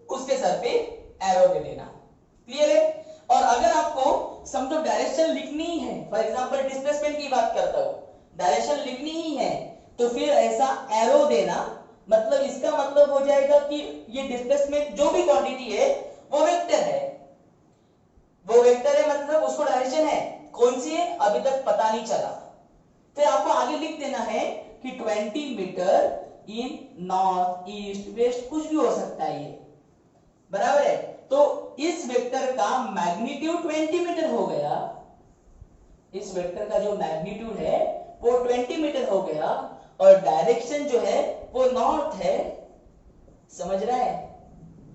उसके सर पे एरो दे देना। क्लियर है? और अगर आपको समझो डायरेक्शन लिखनी ही है, फॉर एग्जांपल डिस्प्लेसमेंट की बात करता हूं, डायरेक्शन लिखनी ही है, तो फिर ऐसा एरो देना, मतलब इसका मतलब हो जाएगा कि ये डिस्प्लेसमेंट जो भी क्वांटिटी है वो वेक्टर है। वो वेक्टर है मतलब उसको डायरेक्शन है, कौन सी है अभी तक पता नहीं चला। फिर आपको आगे लिख देना है कि 20 मीटर इन नॉर्थ ईस्ट वेस्ट, कुछ भी हो सकता है ये, बराबर है। तो इस वेक्टर का मैग्नीट्यूड 20 मीटर हो गया, इस वेक्टर का जो मैग्नीट्यूड है वो 20 मीटर हो गया, और डायरेक्शन जो है वो नॉर्थ है, समझ रहा है?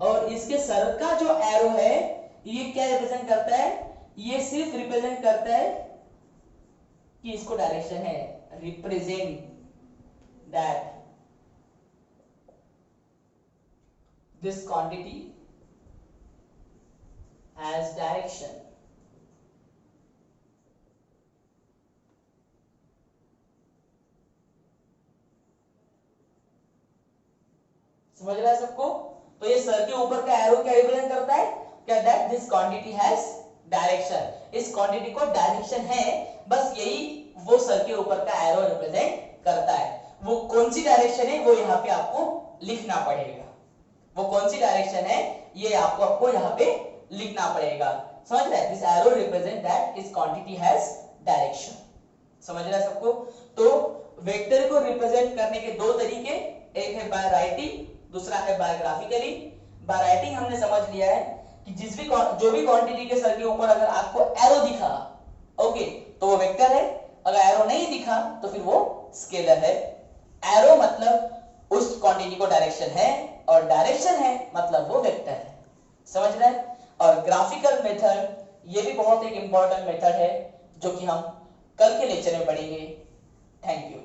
और इसके सर का जो एरो है ये क्या रिप्रेजेंट करता है? ये सिर्फ रिप्रेजेंट करता है कि इसको डायरेक्शन है, represent that this quantity has direction. समझ रहा है सबको? तो ये सर के ऊपर का एरो क्या रिप्रेजेंट करता है? क्या? That this quantity has direction. इस क्वांटिटी को डायरेक्शन है, बस यही वो सर के ऊपर का एरो रिप्रेजेंट करता है। वो कौन सी डायरेक्शन है वो यहाँ पे आपको लिखना पड़ेगा। वो कौन सी डायरेक्शन है ये आपको यहाँ पे लिखना पड़ेगा। समझ रहे हैं? This arrow represent that this quantity has direction. समझ रहा है सबको? तो वेक्टर को रिप्रेजेंट करने के दो तरीके, एक है बाय राइटिंग, दूसरा है बाय ग्राफिकली। बाय राइटिंग हमने समझ लिया है कि जो भी क्वांटिटी के सर के ऊपर अगर आपको एरो दिखा, ओके, तो वो वेक्टर है। अगर एरो नहीं दिखा तो फिर वो स्केलर है। एरो मतलब उस क्वांटिटी को डायरेक्शन है, और डायरेक्शन है मतलब वो वेक्टर है। समझ रहे हैं? और ग्राफिकल मेथड ये भी बहुत एक इंपॉर्टेंट मेथड है जो कि हम कल के लेक्चर में पढ़ेंगे। Thank you.